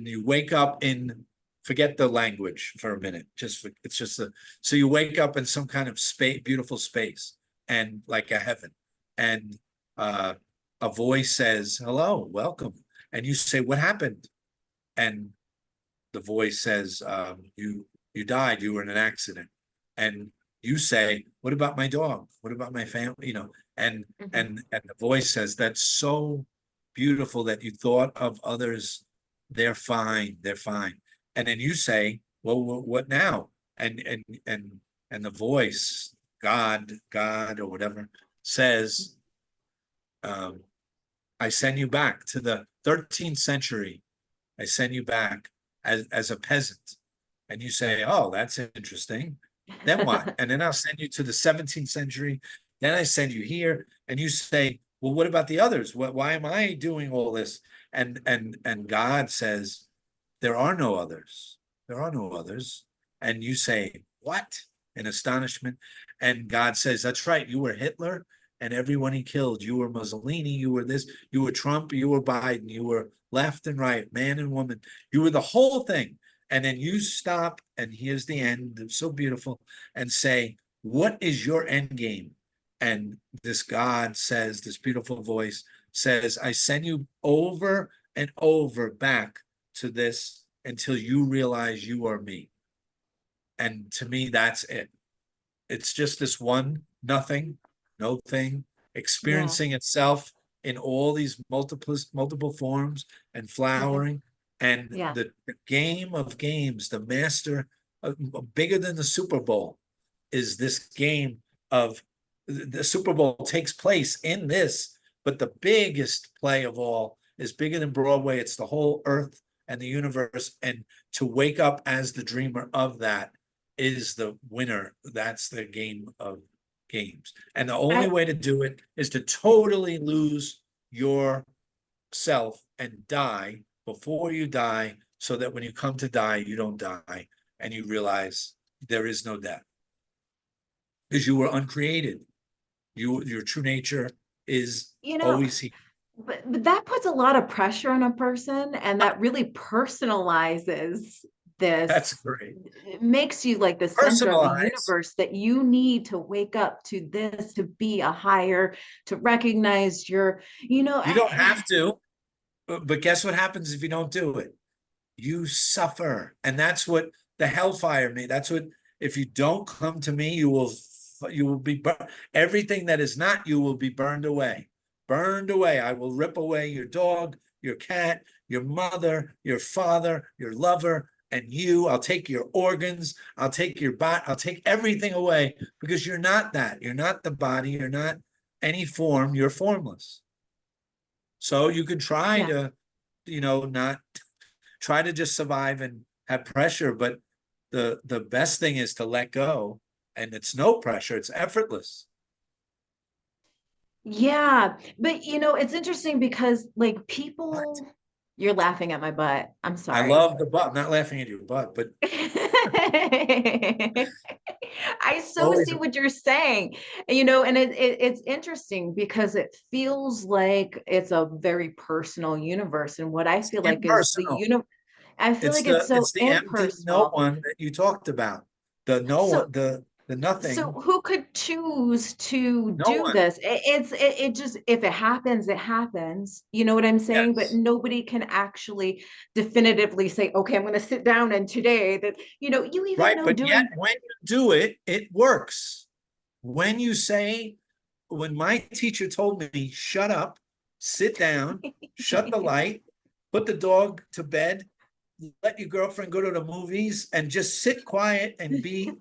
Speaker 2: you wake up in forget the language for a minute. It's just a so you wake up in some kind of space, beautiful space, and like a heaven, and uh, a voice says, "Hello, welcome," and you say, "What happened?" And the voice says, you died, you were in an accident." And you say, what about my dog? What about my family? And
Speaker 1: Mhm.
Speaker 2: the voice says, that's so beautiful that you thought of others. They're fine, they're fine. And then you say, well, what now? And the voice, God or whatever, says, um, I send you back to the 13th century. I send you back as a peasant. And you say, oh, that's interesting. Then what? And then I'll send you to the 17th century. Then I send you here. And you say, well, what about the others? Why am I doing all this? And God says, there are no others. There are no others. And you say, what? In astonishment. And God says, that's right. You were Hitler and everyone he killed. You were Mussolini. You were this. You were Trump. You were Biden. You were left and right, man and woman. You were the whole thing. And then you stop, and here's the end. It's so beautiful. And say, what is your end game? And this God says, this beautiful voice says, I send you over and over back to this until you realize you are me. And to me, that's it. It's just this one nothing, no thing,
Speaker 1: Yeah.
Speaker 2: experiencing itself in all these multiple forms and
Speaker 1: Mhm.
Speaker 2: flowering. And
Speaker 1: Yeah.
Speaker 2: the game of games, the master, bigger than the Super Bowl, is this game of the Super Bowl takes place in this, but the biggest play of all is bigger than Broadway. It's the whole earth and the universe. And to wake up as the dreamer of that is the winner. That's the game of games. And the only
Speaker 1: I
Speaker 2: way to do it is to totally lose yourself and die before you die, so that when you come to die, you don't die and you realize there is no death because you were uncreated. Your true nature is
Speaker 1: you know,
Speaker 2: always here.
Speaker 1: but that puts a lot of pressure on a person and that really personalizes
Speaker 2: That's
Speaker 1: this.
Speaker 2: great.
Speaker 1: It makes you like the center of the
Speaker 2: Personalize.
Speaker 1: universe that you need to wake up to this, to be a higher, to recognize your,
Speaker 2: You don't have to. but guess what happens if you don't do it? You suffer. And that's what the hellfire means. That's what, if you don't come to me, you will be, everything that is not you will be burned away. Burned away. I will rip away your dog, your cat, your mother, your father, your lover, and you. I'll take your organs. I'll take your body. I'll take everything away, because you're not that. You're not the body. You're not any form. You're formless. So you can try to, not try to just survive and have pressure, but the best thing is to let go, and it's no pressure. It's effortless.
Speaker 1: Yeah, but it's interesting because like people, you're laughing at my butt. I'm
Speaker 2: I
Speaker 1: sorry.
Speaker 2: love the butt. I'm not laughing at your butt, but
Speaker 1: I so
Speaker 2: always
Speaker 1: see what you're saying, and it's interesting because it feels like it's a very personal universe. And what I feel like is
Speaker 2: impersonal.
Speaker 1: I feel
Speaker 2: It's
Speaker 1: like it's so
Speaker 2: the empty no
Speaker 1: impersonal.
Speaker 2: one that you talked about. The no
Speaker 1: So
Speaker 2: one, the
Speaker 1: so
Speaker 2: nothing.
Speaker 1: who could choose to
Speaker 2: No
Speaker 1: do
Speaker 2: one.
Speaker 1: this? It just, if it happens, it happens. You know what I'm saying? But
Speaker 2: Yes.
Speaker 1: nobody can actually definitively say, okay, I'm going to sit down and today that, you even
Speaker 2: Right.
Speaker 1: know
Speaker 2: But yet
Speaker 1: doing.
Speaker 2: when you do it, it works. When you say, when my teacher told me, shut up, sit down, shut the light, put the dog to bed, let your girlfriend go to the movies, and just sit quiet and be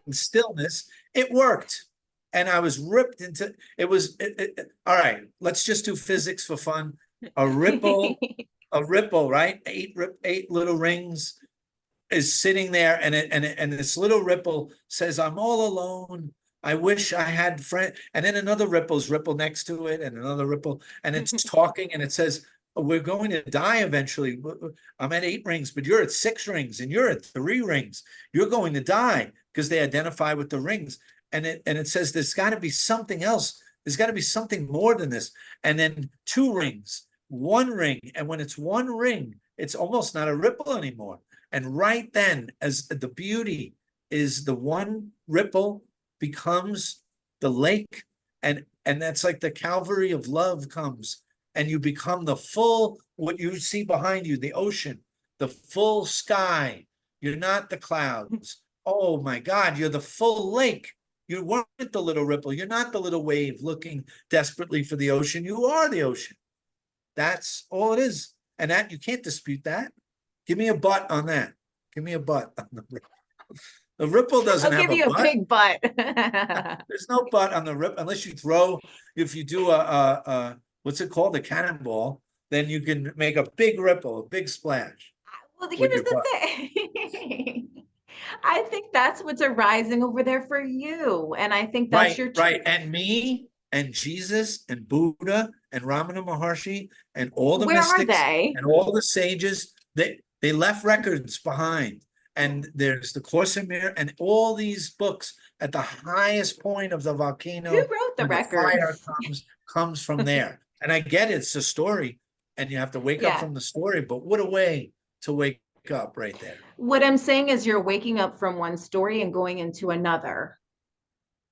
Speaker 2: in stillness, it worked. And I was ripped into it. All right, let's just do physics for fun. A ripple, right? Eight little rings is sitting there, and this little ripple says, I'm all alone. I wish I had friend. And then another ripple's ripple next to it, and another ripple, and it's talking, and it says, we're going to die eventually. I'm at 8 rings, but you're at 6 rings, and you're at 3 rings. You're going to die, because they identify with the rings. And it says there's got to be something else. There's got to be something more than this. And then 2 rings, 1 ring, and when it's 1 ring, it's almost not a ripple anymore. And right then, as the beauty is, the 1 ripple becomes the lake, and that's like the Calvary of love comes, and you become the full, what you see behind you, the ocean, the full sky. You're not the clouds. Oh my God, you're the full lake. You weren't the little ripple. You're not the little wave looking desperately for the ocean. You are the ocean. That's all it is. And that, you can't dispute that. Give me a butt on that. Give me a butt on the ripple. The ripple doesn't
Speaker 1: I'll
Speaker 2: have
Speaker 1: give
Speaker 2: a
Speaker 1: you a
Speaker 2: butt.
Speaker 1: big butt.
Speaker 2: There's no butt on the rip unless you throw. If you do what's it called, a cannonball, then you can make a big ripple, a big splash
Speaker 1: Well,
Speaker 2: with
Speaker 1: here's
Speaker 2: your
Speaker 1: the
Speaker 2: butt.
Speaker 1: thing. I think that's what's arising over there for you. And I think that's
Speaker 2: Right,
Speaker 1: your
Speaker 2: right. And me and Jesus and Buddha and Ramana Maharshi and all the
Speaker 1: where are
Speaker 2: mystics
Speaker 1: they?
Speaker 2: and all the sages, they left records behind. And there's the Course in Mirror and all these books at the highest point of the
Speaker 1: Who
Speaker 2: volcano,
Speaker 1: wrote the
Speaker 2: when the fire
Speaker 1: records?
Speaker 2: comes from there. And I get it, it's a story, and you have to wake up
Speaker 1: Yeah.
Speaker 2: from the story, but what a way to wake up right there.
Speaker 1: What I'm saying is you're waking up from one story and going into another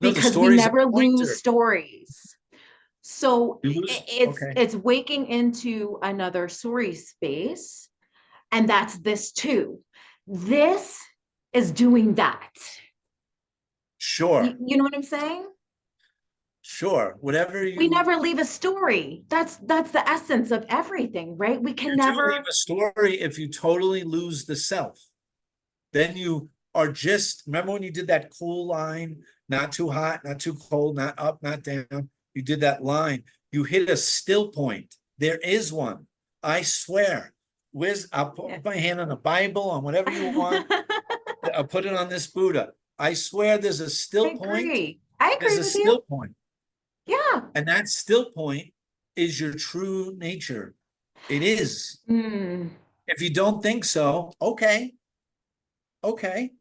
Speaker 2: No, the
Speaker 1: because we
Speaker 2: story's a
Speaker 1: never lose
Speaker 2: pointer.
Speaker 1: stories. So
Speaker 2: You lose,
Speaker 1: it's
Speaker 2: okay.
Speaker 1: it's waking into another story space, and that's this too. This is doing that.
Speaker 2: Sure.
Speaker 1: You know what I'm saying?
Speaker 2: Sure, whatever
Speaker 1: We
Speaker 2: you
Speaker 1: never leave a story. That's the essence of everything, right? We can
Speaker 2: you do leave
Speaker 1: never.
Speaker 2: a story if you totally lose the self. Then you are just, remember when you did that cool line, not too hot, not too cold, not up, not down. You did that line. You hit a still point. There is one. I swear. I'll
Speaker 1: Yeah.
Speaker 2: put my hand on the Bible, on whatever you want. I'll put it on this Buddha. I swear there's a
Speaker 1: I
Speaker 2: still point.
Speaker 1: agree. I
Speaker 2: There's
Speaker 1: agree
Speaker 2: a
Speaker 1: with you.
Speaker 2: still point.
Speaker 1: Yeah.
Speaker 2: And that still point is your true nature. It is.
Speaker 1: Mm.
Speaker 2: If you don't think so, okay, okay.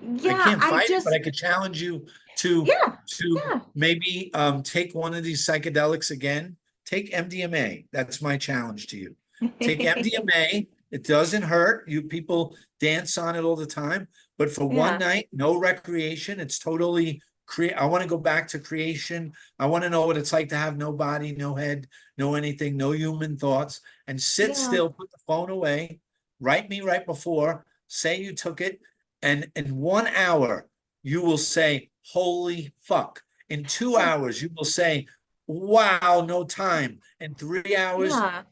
Speaker 2: I
Speaker 1: Yeah,
Speaker 2: can't
Speaker 1: I
Speaker 2: fight it, but
Speaker 1: just,
Speaker 2: I could challenge you to
Speaker 1: yeah,
Speaker 2: to
Speaker 1: yeah.
Speaker 2: maybe take one of these psychedelics again. Take MDMA. That's my challenge to you. Take MDMA. It doesn't hurt. You people dance on it all the time, but for one
Speaker 1: Yeah.
Speaker 2: night, no recreation. It's totally I want to go back to creation. I want to know what it's like to have no body, no head, no anything, no human thoughts, and sit
Speaker 1: Yeah.
Speaker 2: still, put the phone away, write me right before, say you took it, and in 1 hour, you will say, holy fuck. In 2 hours, you will say, wow, no time. In 3 hours,
Speaker 1: Yeah.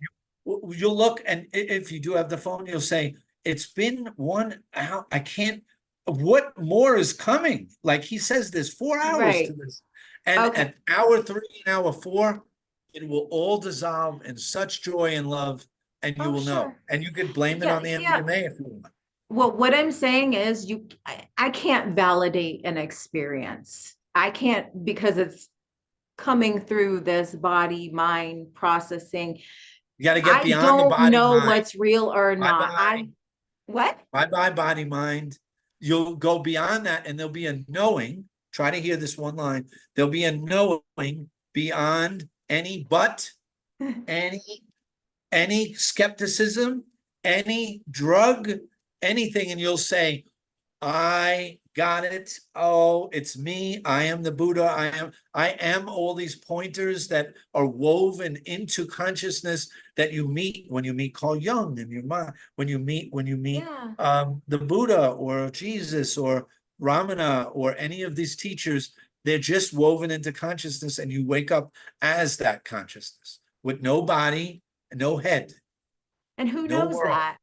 Speaker 2: you'll look, and if you do have the phone, you'll say, it's been 1 hour. I can't, what more is coming? Like he says, there's 4 hours to
Speaker 1: Right.
Speaker 2: this. And
Speaker 1: Okay.
Speaker 2: at hour 3 and hour 4, it will all dissolve in such joy and love, and you
Speaker 1: Oh,
Speaker 2: will know.
Speaker 1: sure.
Speaker 2: And you could blame it
Speaker 1: Yeah.
Speaker 2: on the
Speaker 1: Yeah.
Speaker 2: MDMA if you want.
Speaker 1: Well, what I'm saying is I can't validate an experience. I can't because it's coming through this body mind processing.
Speaker 2: You got to get
Speaker 1: I
Speaker 2: beyond the
Speaker 1: don't
Speaker 2: body
Speaker 1: know
Speaker 2: mind.
Speaker 1: what's real or
Speaker 2: Bye
Speaker 1: not.
Speaker 2: bye.
Speaker 1: What?
Speaker 2: Bye bye body mind. You'll go beyond that, and there'll be a knowing. Try to hear this one line. There'll be a knowing beyond any but, any skepticism, any drug, anything, and you'll say, I got it. Oh, it's me. I am the Buddha. I am all these pointers that are woven into consciousness that you meet when you meet Carl Jung in your mind, when you meet
Speaker 1: Yeah.
Speaker 2: the Buddha or Jesus or Ramana or any of these teachers. They're just woven into consciousness, and you wake up as that consciousness with no body, no head,
Speaker 1: And who
Speaker 2: no
Speaker 1: knows
Speaker 2: world.
Speaker 1: that?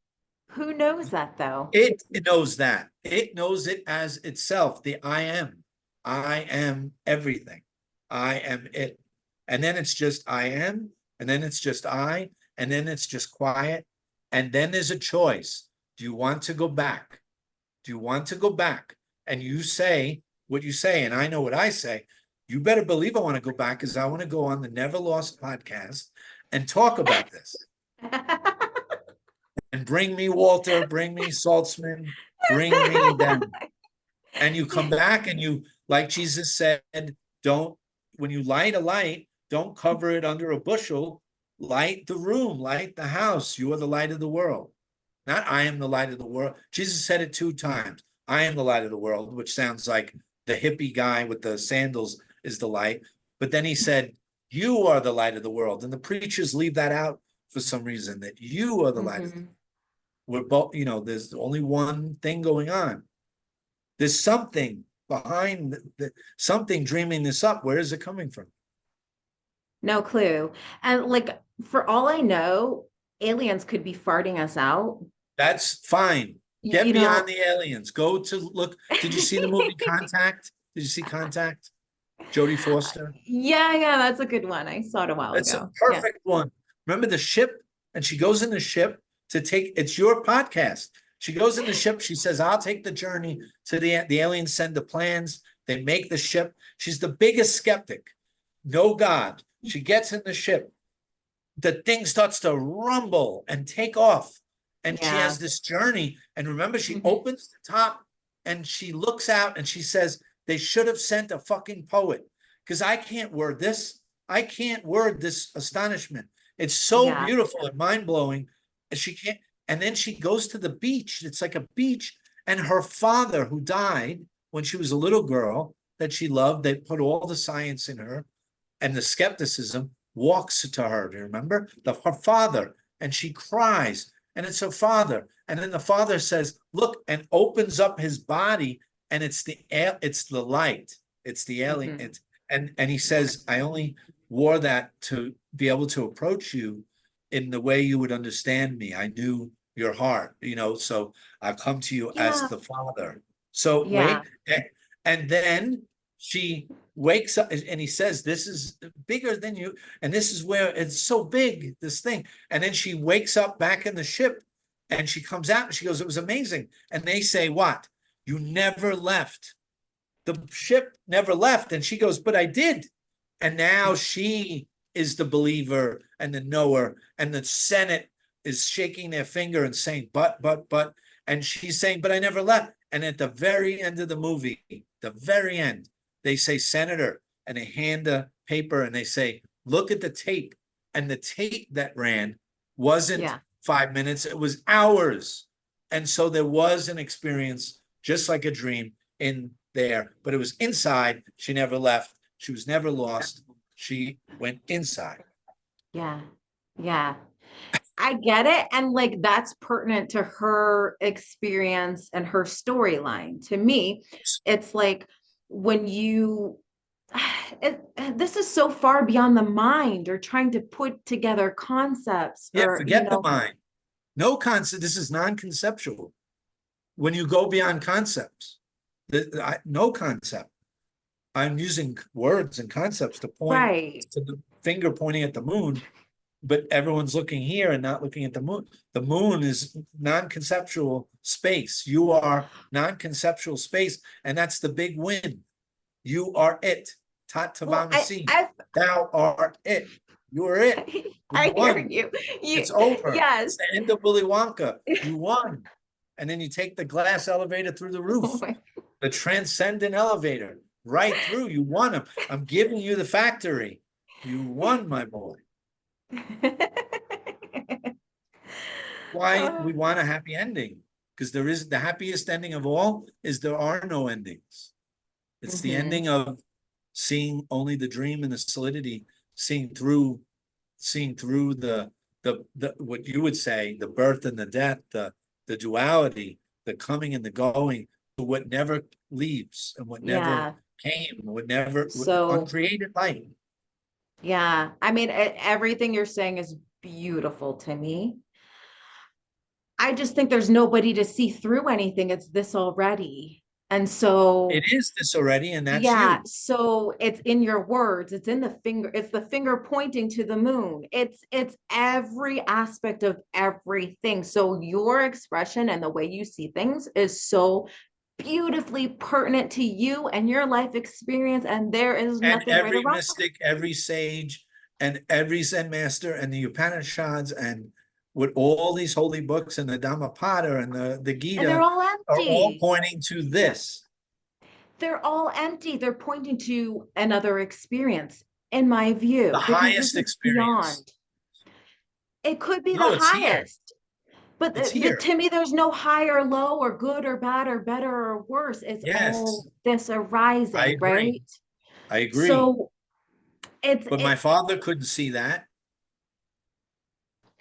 Speaker 1: Who knows that though?
Speaker 2: It knows that. It knows it as itself, the I am. I am everything. I am it. And then it's just I am, and then it's just I, and then it's just quiet. And then there's a choice. Do you want to go back? Do you want to go back? And you say what you say, and I know what I say. You better believe I want to go back because I want to go on the Never Lost podcast and talk about this. And bring me Walter, bring me Saltzman, bring me them. And you come back and you, like Jesus said, don't, when you light a light, don't cover it under a bushel. Light the room, light the house. You are the light of the world. Not I am the light of the world. Jesus said it 2 times. I am the light of the world, which sounds like the hippie guy with the sandals is the light. But then he said, you are the light of the world. And the preachers leave that out for some reason, that you are the light of the world.
Speaker 1: Mhm.
Speaker 2: We're both, there's only one thing going on. There's something behind something dreaming this up. Where is it coming from?
Speaker 1: No clue. And like for all I know, aliens could be farting us out.
Speaker 2: That's fine. Get
Speaker 1: You
Speaker 2: beyond
Speaker 1: know,
Speaker 2: the aliens. Go to look. Did you see the movie Contact? Did you see Contact? Jodie Foster.
Speaker 1: yeah, yeah, that's a good one. I saw it a while
Speaker 2: That's a
Speaker 1: ago. Yeah.
Speaker 2: perfect one. Remember the ship? And she goes in the ship to take, it's your podcast. She goes in the ship. She says, I'll take the journey to the aliens send the plans. They make the ship. She's the biggest skeptic. No God. She gets in the ship. The thing starts to rumble and take off. And she
Speaker 1: Yeah.
Speaker 2: has this journey. And remember, she
Speaker 1: Mhm.
Speaker 2: opens the top and she looks out and she says, they should have sent a fucking poet because I can't word this. I can't word this astonishment. It's so
Speaker 1: Yeah.
Speaker 2: beautiful and mind blowing. And she can't. And then she goes to the beach. It's like a beach. And her father, who died when she was a little girl that she loved, they put all the science in her and the skepticism, walks to her. Do you remember? Her father. And she cries. And it's her father. And then the father says, look, and opens up his body. And it's the light. It's the alien.
Speaker 1: Mhm.
Speaker 2: And he says, I only wore that to be able to approach you in the way you would understand me. I knew your heart, so I come to you as
Speaker 1: Yeah.
Speaker 2: the father. So
Speaker 1: Yeah.
Speaker 2: wait, and then she wakes up and he says, this is bigger than you. And this is where it's so big, this thing. And then she wakes up back in the ship and she comes out and she goes, it was amazing. And they say, what? You never left. The ship never left. And she goes, but I did. And now she is the believer and the knower. And the Senate is shaking their finger and saying, but. And she's saying, but I never left. And at the very end of the movie, the very end, they say, Senator, and they hand a paper and they say, look at the tape. And the tape that ran wasn't
Speaker 1: Yeah.
Speaker 2: 5 minutes, it was hours. And so there was an experience, just like a dream, in there, but it was inside. She never left. She was never lost. She went inside.
Speaker 1: Yeah. Yeah. I get it. And like that's pertinent to her experience and her storyline. To me, it's like when you, this is so far beyond the mind or trying to put together concepts
Speaker 2: Yeah,
Speaker 1: or,
Speaker 2: forget the mind. No concept. This is non-conceptual. When you go beyond concepts, no concept. I'm using words and concepts to point
Speaker 1: right.
Speaker 2: to the finger pointing at the moon, but everyone's looking here and not looking at the moon. The moon is non-conceptual space. You are non-conceptual space, and that's the big win. You are it. Tat
Speaker 1: Well,
Speaker 2: Tavamasi. Thou art it. You are it. You
Speaker 1: I hear
Speaker 2: won.
Speaker 1: you.
Speaker 2: It's over.
Speaker 1: Yes.
Speaker 2: It's the end of Willy Wonka. You won. And then you take the glass elevator through the roof,
Speaker 1: Oh
Speaker 2: the transcendent elevator, right through. You won them. I'm giving you the factory. You won, my boy. Why we want a happy ending, because there is the happiest ending of all is there are no endings. It's the ending of seeing only the dream and the solidity, seeing through the what you would say, the birth and the death, the duality, the coming and the going, what never leaves and what
Speaker 1: Yeah.
Speaker 2: never came, what never
Speaker 1: So,
Speaker 2: uncreated light.
Speaker 1: yeah. I mean, everything you're saying is beautiful to me. I just think there's nobody to see through anything. It's this already. And so,
Speaker 2: It is this already, and that's
Speaker 1: yeah,
Speaker 2: you.
Speaker 1: so it's in your words, it's in the finger, it's the finger pointing to the moon. It's every aspect of everything. So your expression and the way you see things is so beautifully pertinent to you and your life experience, and there is
Speaker 2: And
Speaker 1: nothing right or
Speaker 2: every
Speaker 1: wrong.
Speaker 2: mystic, every sage, and every Zen master, and the Upanishads, and with all these holy books, and the Dhammapada, and the
Speaker 1: And they're
Speaker 2: Gita,
Speaker 1: all
Speaker 2: are all
Speaker 1: empty.
Speaker 2: pointing to this.
Speaker 1: They're all empty. They're pointing to another experience, in my
Speaker 2: The
Speaker 1: view, because this
Speaker 2: highest
Speaker 1: is
Speaker 2: experience.
Speaker 1: beyond. It could be the
Speaker 2: No, it's here.
Speaker 1: highest. But
Speaker 2: It's here.
Speaker 1: to me, there's no high or low or good or bad or better or worse. It's
Speaker 2: Yes,
Speaker 1: all this
Speaker 2: I
Speaker 1: arising,
Speaker 2: agree.
Speaker 1: right?
Speaker 2: I agree.
Speaker 1: So it's
Speaker 2: But my father couldn't see that.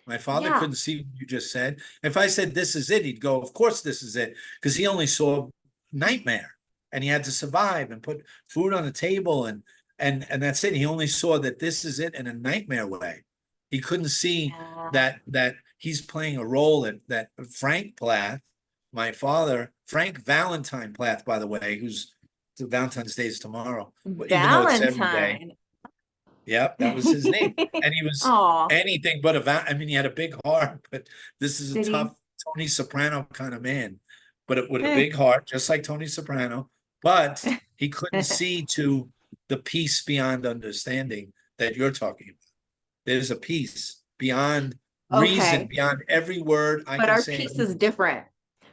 Speaker 2: My father
Speaker 1: yeah,
Speaker 2: couldn't see what you just said. If I said this is it, he'd go, of course this is it, because he only saw nightmare, and he had to survive and put food on the table, and that's it. He only saw that this is it in a nightmare way. He couldn't see
Speaker 1: yeah,
Speaker 2: that he's playing a role that Frank Plath, my father, Frank Valentine Plath, by the way, who's Valentine's Day is tomorrow, even though it's every day.
Speaker 1: Valentine.
Speaker 2: Yep, that was his name. And he was
Speaker 1: Oh,
Speaker 2: anything but I mean, he had a big heart, but this is a
Speaker 1: did he?
Speaker 2: tough Tony Soprano kind of man, but with a big heart, just like Tony Soprano. But he couldn't see to the peace beyond understanding that you're talking about. There's a peace beyond reason,
Speaker 1: Okay,
Speaker 2: beyond every word I
Speaker 1: but
Speaker 2: can
Speaker 1: our
Speaker 2: say.
Speaker 1: piece is different.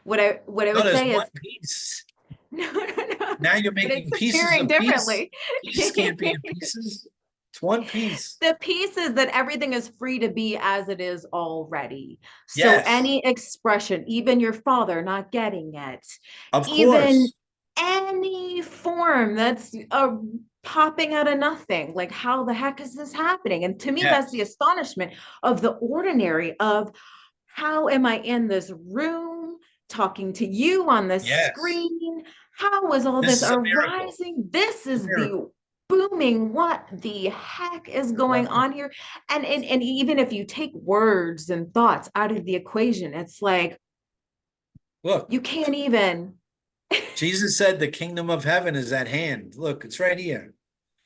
Speaker 1: What I
Speaker 2: No,
Speaker 1: would
Speaker 2: there's
Speaker 1: say is
Speaker 2: one piece.
Speaker 1: no, no, no,
Speaker 2: Now you're
Speaker 1: but it's
Speaker 2: making pieces
Speaker 1: appearing
Speaker 2: of peace.
Speaker 1: differently.
Speaker 2: Peace can't be in pieces. It's one piece.
Speaker 1: The piece is that everything is free to be as it is already. So
Speaker 2: Yes,
Speaker 1: any expression, even your father not getting it,
Speaker 2: of
Speaker 1: even
Speaker 2: course.
Speaker 1: any form that's popping out of nothing, like how the heck is this happening? And to me, that's the
Speaker 2: Yes.
Speaker 1: astonishment of the ordinary of how am I in this room talking to you on this
Speaker 2: Yes.
Speaker 1: screen? How is all
Speaker 2: This
Speaker 1: this
Speaker 2: is a miracle.
Speaker 1: arising? This
Speaker 2: It's a
Speaker 1: is the
Speaker 2: miracle.
Speaker 1: booming. What the heck is going
Speaker 2: Well,
Speaker 1: on here? And even if you take words and thoughts out of the equation, it's like
Speaker 2: look,
Speaker 1: you can't even.
Speaker 2: Jesus said the kingdom of heaven is at hand. Look, it's right here.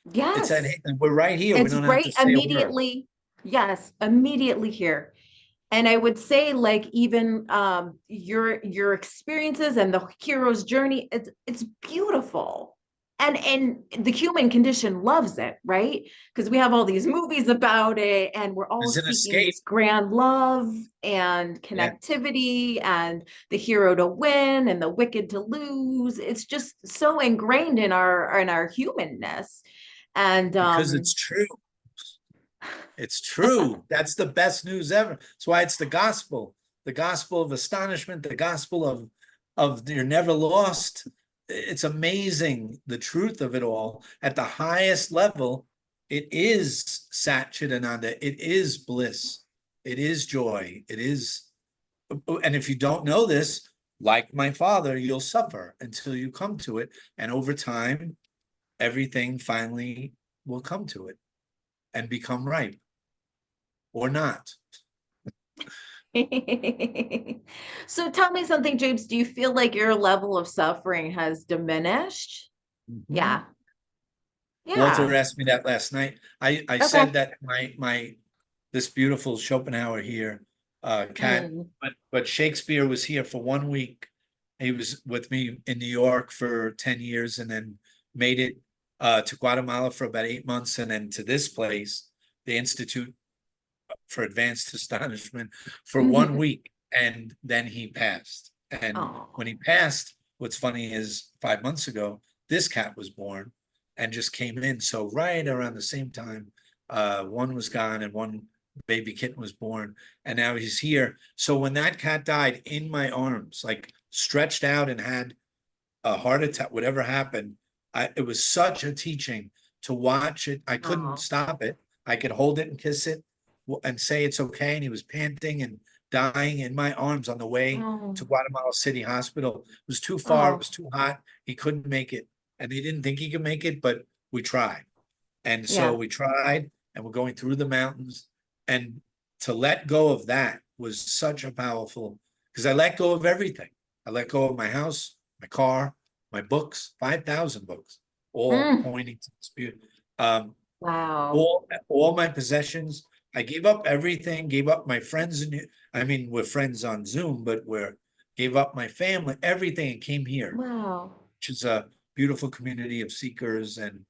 Speaker 2: It's at
Speaker 1: Yes,
Speaker 2: hand. We're right here. We
Speaker 1: it's
Speaker 2: don't have to
Speaker 1: right
Speaker 2: say a word.
Speaker 1: immediately. Yes, immediately here. And I would say like even your experiences and the hero's journey, it's beautiful. And the human condition loves it, right? Because we have all these movies about it and we're all
Speaker 2: There's an
Speaker 1: seeking
Speaker 2: escape.
Speaker 1: this grand love and
Speaker 2: Yes.
Speaker 1: connectivity and the hero to win and the wicked to lose. It's just so ingrained in our humanness. And
Speaker 2: Because it's true. It's true. That's the best news ever. That's why it's the gospel of astonishment, the gospel of you're never lost. it's amazing the truth of it all. At the highest level, it is Sat Chidananda, it is bliss, it is joy, it is, and if you don't know this, like my father, you'll suffer until you come to it. And over time, everything finally will come to it and become ripe or not.
Speaker 1: So tell me something, James. Do you feel like your level of suffering has diminished?
Speaker 2: Mhm.
Speaker 1: Yeah.
Speaker 2: Walter
Speaker 1: Yeah.
Speaker 2: asked me that last night. I
Speaker 1: Okay.
Speaker 2: said that this beautiful Schopenhauer here, cat,
Speaker 1: Mm.
Speaker 2: but Shakespeare was here for 1 week. He was with me in New York for 10 years and then made it to Guatemala for about 8 months and then to this place, the Institute for Advanced Astonishment, for 1 week. And then he passed. And
Speaker 1: Oh.
Speaker 2: when he passed, what's funny is 5 months ago, this cat was born and just came in. So right around the same time, one was gone and one baby kitten was born, and now he's here. So when that cat died in my arms, like stretched out and had a heart attack, whatever happened, it was such a teaching to watch it. I couldn't
Speaker 1: Oh.
Speaker 2: stop it. I could hold it and kiss it and say it's okay. And he was panting and dying in my arms on the way
Speaker 1: Oh.
Speaker 2: to Guatemala City Hospital. It was too far. It
Speaker 1: Oh.
Speaker 2: was too hot. He couldn't make it. And they didn't think he could make it, but we tried. And so
Speaker 1: Yeah.
Speaker 2: we tried and we're going through the mountains. And to let go of that was such a powerful, because I let go of everything. I let go of my house, my car, my books, 5,000 books, all
Speaker 1: Mm.
Speaker 2: pointing to this beauty. Um,
Speaker 1: Wow.
Speaker 2: all my possessions. I gave up everything, gave up my friends, and I mean, we're friends on Zoom, but we're gave up my family, everything, and came here,
Speaker 1: Wow.
Speaker 2: which is a beautiful community of seekers and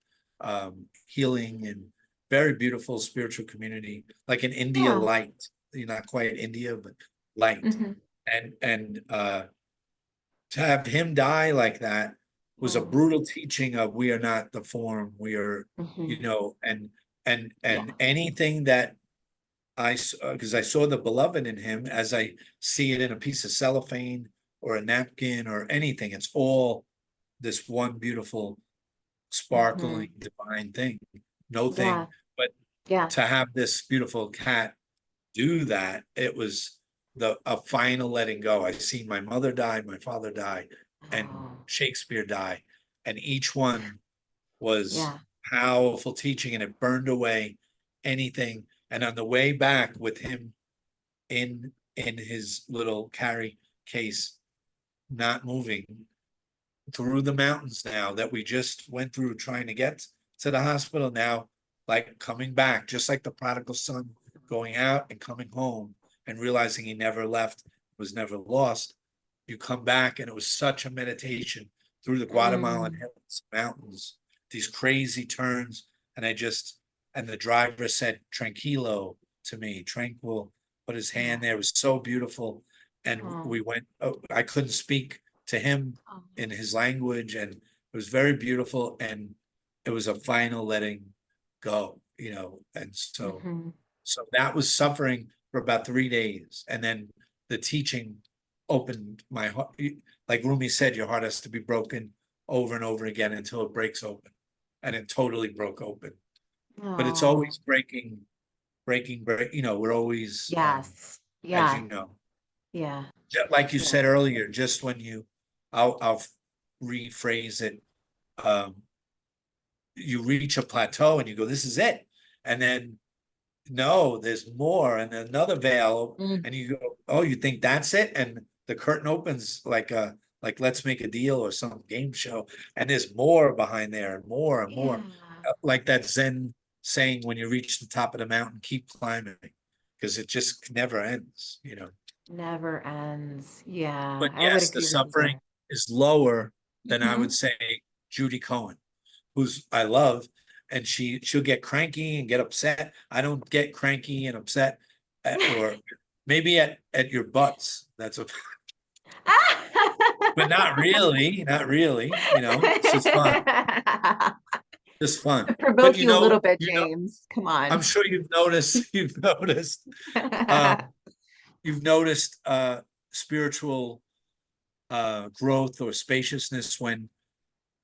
Speaker 2: healing and very beautiful spiritual community, like an India
Speaker 1: Yeah.
Speaker 2: light. You're not quite India, but light.
Speaker 1: Hmm.
Speaker 2: And to have him die like that was a
Speaker 1: Oh.
Speaker 2: brutal teaching of we are not the form, we are,
Speaker 1: Hmm.
Speaker 2: and
Speaker 1: Yeah.
Speaker 2: anything that because I saw the beloved in him as I see it in a piece of cellophane or a napkin or anything. It's all this one beautiful,
Speaker 1: Hmm.
Speaker 2: sparkling, divine thing. No thing,
Speaker 1: Yeah.
Speaker 2: but
Speaker 1: Yeah.
Speaker 2: to have this beautiful cat do that, it was a final letting go. I seen my mother die, my father die, and
Speaker 1: Oh.
Speaker 2: Shakespeare die, and each one was
Speaker 1: Yeah.
Speaker 2: powerful teaching, and it burned away anything. And on the way back with him in his little carry case, not moving through the mountains now that we just went through trying to get to the hospital now, like coming back, just like the prodigal son going out and coming home and realizing he never left, was never lost. You come back and it was such a meditation through the Guatemalan
Speaker 1: Mm.
Speaker 2: hills, mountains, these crazy turns. And and the driver said, tranquilo to me, tranquil, put his hand
Speaker 1: Yeah.
Speaker 2: there. It was so beautiful. And
Speaker 1: Oh.
Speaker 2: we went, oh, I couldn't speak to him
Speaker 1: Oh.
Speaker 2: in his language, and it was very beautiful, and it was a final letting go, and
Speaker 1: Hmm.
Speaker 2: so that was suffering for about 3 days, and then the teaching opened my heart. Like Rumi said, your heart has to be broken over and over again until it breaks open, and it totally broke open. But it's
Speaker 1: Oh.
Speaker 2: always break. We're always,
Speaker 1: Yes.
Speaker 2: as
Speaker 1: Yeah.
Speaker 2: you know,
Speaker 1: Yeah.
Speaker 2: like you
Speaker 1: Yeah.
Speaker 2: said earlier, just when I'll rephrase it. Um, you reach a plateau and you go, this is it. And then no, there's more, and another veil,
Speaker 1: Mm.
Speaker 2: and you go, oh, you think that's it? And the curtain opens like let's make a deal or some game show, and there's more behind there and more and
Speaker 1: Yeah.
Speaker 2: more. Like that Zen saying, when you reach the top of the mountain, keep climbing, because it just never ends.
Speaker 1: Never ends. Yeah.
Speaker 2: But
Speaker 1: I would
Speaker 2: yes, the
Speaker 1: agree with you there.
Speaker 2: suffering is lower than I would
Speaker 1: Hmm.
Speaker 2: say Judy Cohen, who's I love, and she'll get cranky and get upset. I don't get cranky and upset, or maybe at your butts. That's a, but not really, not really. It's just fun, just fun. But
Speaker 1: Provoke you a little bit, James. Come
Speaker 2: I'm
Speaker 1: on.
Speaker 2: sure um, you've noticed spiritual growth or spaciousness when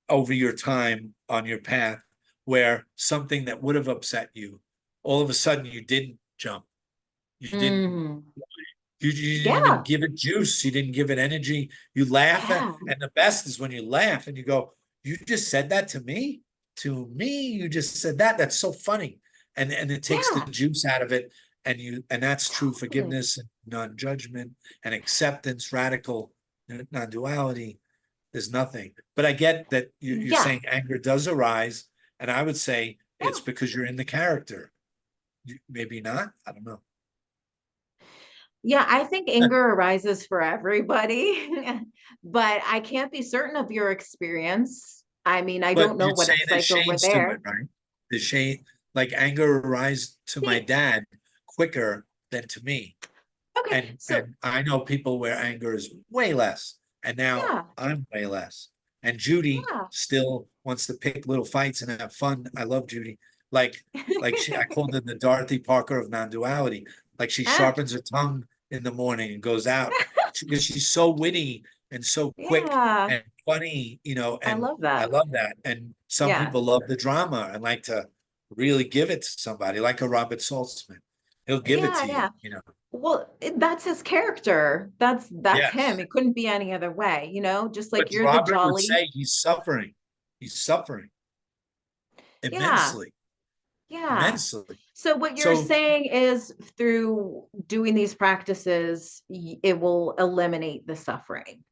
Speaker 2: over your time on your path where something that would have upset you, all of a sudden you didn't jump. You didn't
Speaker 1: Mm.
Speaker 2: you didn't even
Speaker 1: Yeah.
Speaker 2: give it juice. You didn't give it energy. You laugh at,
Speaker 1: Yeah.
Speaker 2: and the best is when you laugh and you go, "You just said that to me? To me, you just said that. That's so funny." And it takes the
Speaker 1: Yeah.
Speaker 2: juice out of it. And that's true
Speaker 1: Totally.
Speaker 2: forgiveness and non-judgment and acceptance, radical non-duality. There's nothing. But I get that you're
Speaker 1: Yeah.
Speaker 2: saying anger does arise, and I would say it's
Speaker 1: Yeah.
Speaker 2: because you're in the character. Maybe not. I don't know.
Speaker 1: Yeah, I think anger arises for everybody, but I can't be certain of your experience. I mean, I
Speaker 2: But
Speaker 1: don't know
Speaker 2: you'd
Speaker 1: what
Speaker 2: say
Speaker 1: it's
Speaker 2: there's
Speaker 1: like over
Speaker 2: shades to it,
Speaker 1: there.
Speaker 2: right? The shade, like anger arise to my
Speaker 1: See,
Speaker 2: dad quicker than to me.
Speaker 1: okay, so
Speaker 2: And I know people where anger is way less, and now
Speaker 1: yeah,
Speaker 2: I'm way less. And Judy
Speaker 1: yeah.
Speaker 2: still wants to pick little fights and have fun. I love Judy. Like I called her the Dorothy Parker of non-duality. Like she
Speaker 1: Ah,
Speaker 2: sharpens her tongue in the morning and goes out because she's so witty and so quick
Speaker 1: yeah,
Speaker 2: and funny,
Speaker 1: I
Speaker 2: and
Speaker 1: love
Speaker 2: I
Speaker 1: that.
Speaker 2: love that. And some
Speaker 1: Yeah,
Speaker 2: people love the drama and like to really give it to somebody, like a Robert Saltzman. He'll give it
Speaker 1: yeah,
Speaker 2: to
Speaker 1: yeah.
Speaker 2: you.
Speaker 1: Well, that's his character. That's him.
Speaker 2: Yes.
Speaker 1: It couldn't be any other way, just
Speaker 2: But
Speaker 1: like you're the
Speaker 2: Robert would
Speaker 1: jolly.
Speaker 2: say he's suffering. He's suffering
Speaker 1: Yeah,
Speaker 2: immensely,
Speaker 1: yeah.
Speaker 2: immensely.
Speaker 1: So what you're
Speaker 2: So,
Speaker 1: saying is through doing these practices, it will eliminate the suffering.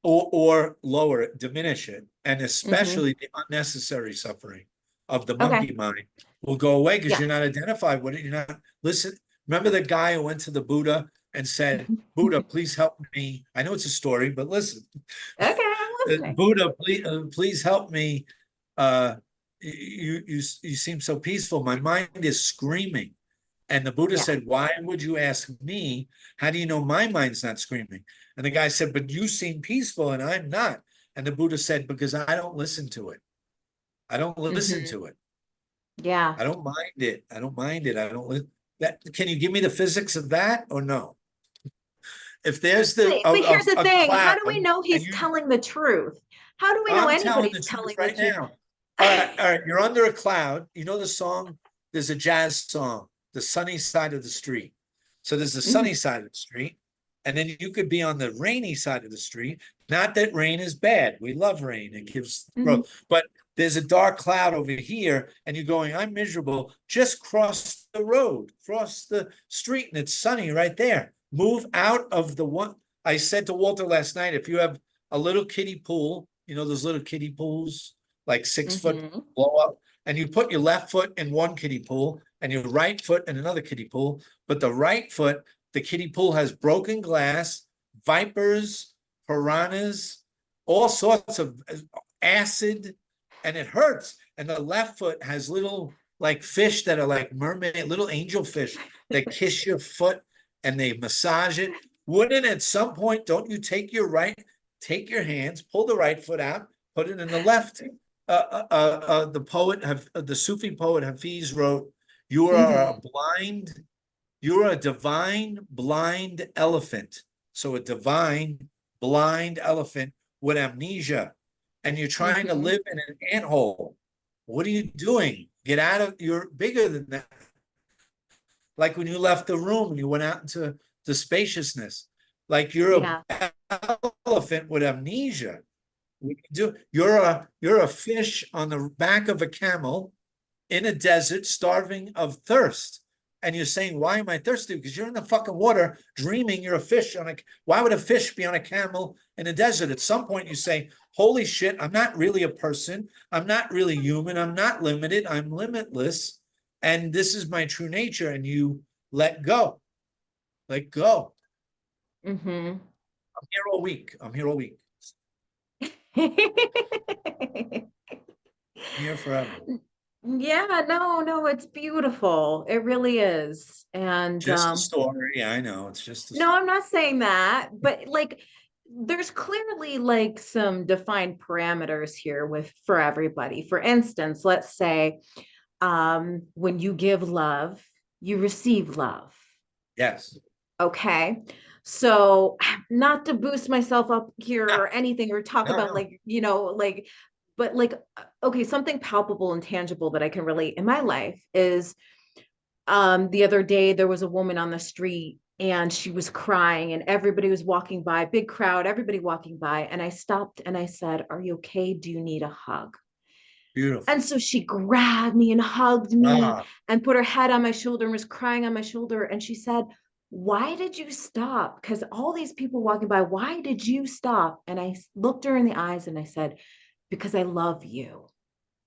Speaker 2: or lower it, diminish it, and
Speaker 1: Hmm.
Speaker 2: especially the unnecessary suffering of the
Speaker 1: Okay.
Speaker 2: monkey mind will go away because
Speaker 1: Yeah.
Speaker 2: you're not identified with it. You're not listen. Remember the guy who went to the Buddha and said, "Buddha, please help me." I know it's a story, but listen,
Speaker 1: Okay, I'm listening.
Speaker 2: Buddha, please help me. Uh, you seem so peaceful. My mind is screaming. And the Buddha
Speaker 1: Yeah.
Speaker 2: said, "Why would you ask me? How do you know my mind's not screaming?" And the guy said, "But you seem peaceful and I'm not." And the Buddha said, "Because I don't listen to it. I don't listen
Speaker 1: Hmm.
Speaker 2: to it.
Speaker 1: Yeah.
Speaker 2: I don't mind it. I don't mind it. I don't listen." That can you give me the physics of that or no? If there's
Speaker 1: But here's the
Speaker 2: a
Speaker 1: thing. How
Speaker 2: cloud
Speaker 1: do we know
Speaker 2: and
Speaker 1: he's
Speaker 2: you,
Speaker 1: telling the truth? How do we know
Speaker 2: I'm telling the
Speaker 1: anybody's
Speaker 2: truth
Speaker 1: telling the
Speaker 2: right
Speaker 1: truth?
Speaker 2: now. All right. You're under a cloud. You know the song? There's a jazz song, "The Sunny Side of the Street." So there's the sunny
Speaker 1: Hmm.
Speaker 2: side of the street, and then you could be on the rainy side of the street. Not that rain is bad. We love rain. It gives
Speaker 1: Hmm.
Speaker 2: growth. But there's a dark cloud over here, and you're going, "I'm miserable." Just cross the road, cross the street, and it's sunny right there. Move out of the one. I said to Walter last night, if you have a little kiddie pool, those little kiddie pools, like 6 foot
Speaker 1: Hmm.
Speaker 2: blow up, and you put your left foot in one kiddie pool and your right foot in another kiddie pool, but the right foot, the kiddie pool has broken glass, vipers, piranhas, all sorts of acid, and it hurts. And the left foot has little like fish that are like mermaid, little angel fish that kiss your foot and they massage it. Wouldn't at some point, don't you take your hands, pull the right foot out, put it in the left? The Sufi poet Hafiz wrote, "You are a
Speaker 1: Hmm.
Speaker 2: blind, you are a divine blind elephant." So a divine blind elephant with amnesia, and you're trying to
Speaker 1: Hmm.
Speaker 2: live in an anthole. What are you doing? Get out of, you're bigger than that. Like when you left the room and you went out into the spaciousness, like you're
Speaker 1: Yeah.
Speaker 2: a elephant with amnesia. You're a fish on the back of a camel in a desert, starving of thirst. And you're saying, "Why am I thirsty?" Because you're in the fucking water, dreaming you're a fish on a. Why would a fish be on a camel in a desert? At some point, you say, "Holy shit! I'm not really a person. I'm not really human. I'm not limited. I'm limitless, and this is my true nature." And you let go. Let go.
Speaker 1: Hmm.
Speaker 2: I'm here all week. I'm here all week. I'm here forever.
Speaker 1: Yeah, no, no, it's beautiful. It really is. And
Speaker 2: Just a story. Yeah, I know. It's just a
Speaker 1: no,
Speaker 2: story.
Speaker 1: I'm not saying that, but like there's clearly like some defined parameters here with for everybody. For instance, let's say when you give love, you receive love.
Speaker 2: Yes.
Speaker 1: Okay. So not to boost myself up here
Speaker 2: No,
Speaker 1: or anything or talk
Speaker 2: no,
Speaker 1: about
Speaker 2: no.
Speaker 1: like, like but like, okay, something palpable and tangible that I can relate in my life is the other day there was a woman on the street and she was crying and everybody was walking by, big crowd, everybody walking by. And I stopped and I said, "Are you okay? Do you need a hug?"
Speaker 2: Beautiful.
Speaker 1: And so she grabbed me and hugged me
Speaker 2: Ah,
Speaker 1: and put her head on my shoulder and was crying on my shoulder. And she said, "Why did you stop? Because all these people walking by, why did you stop?" And I looked her in the eyes and I said, "Because I love you."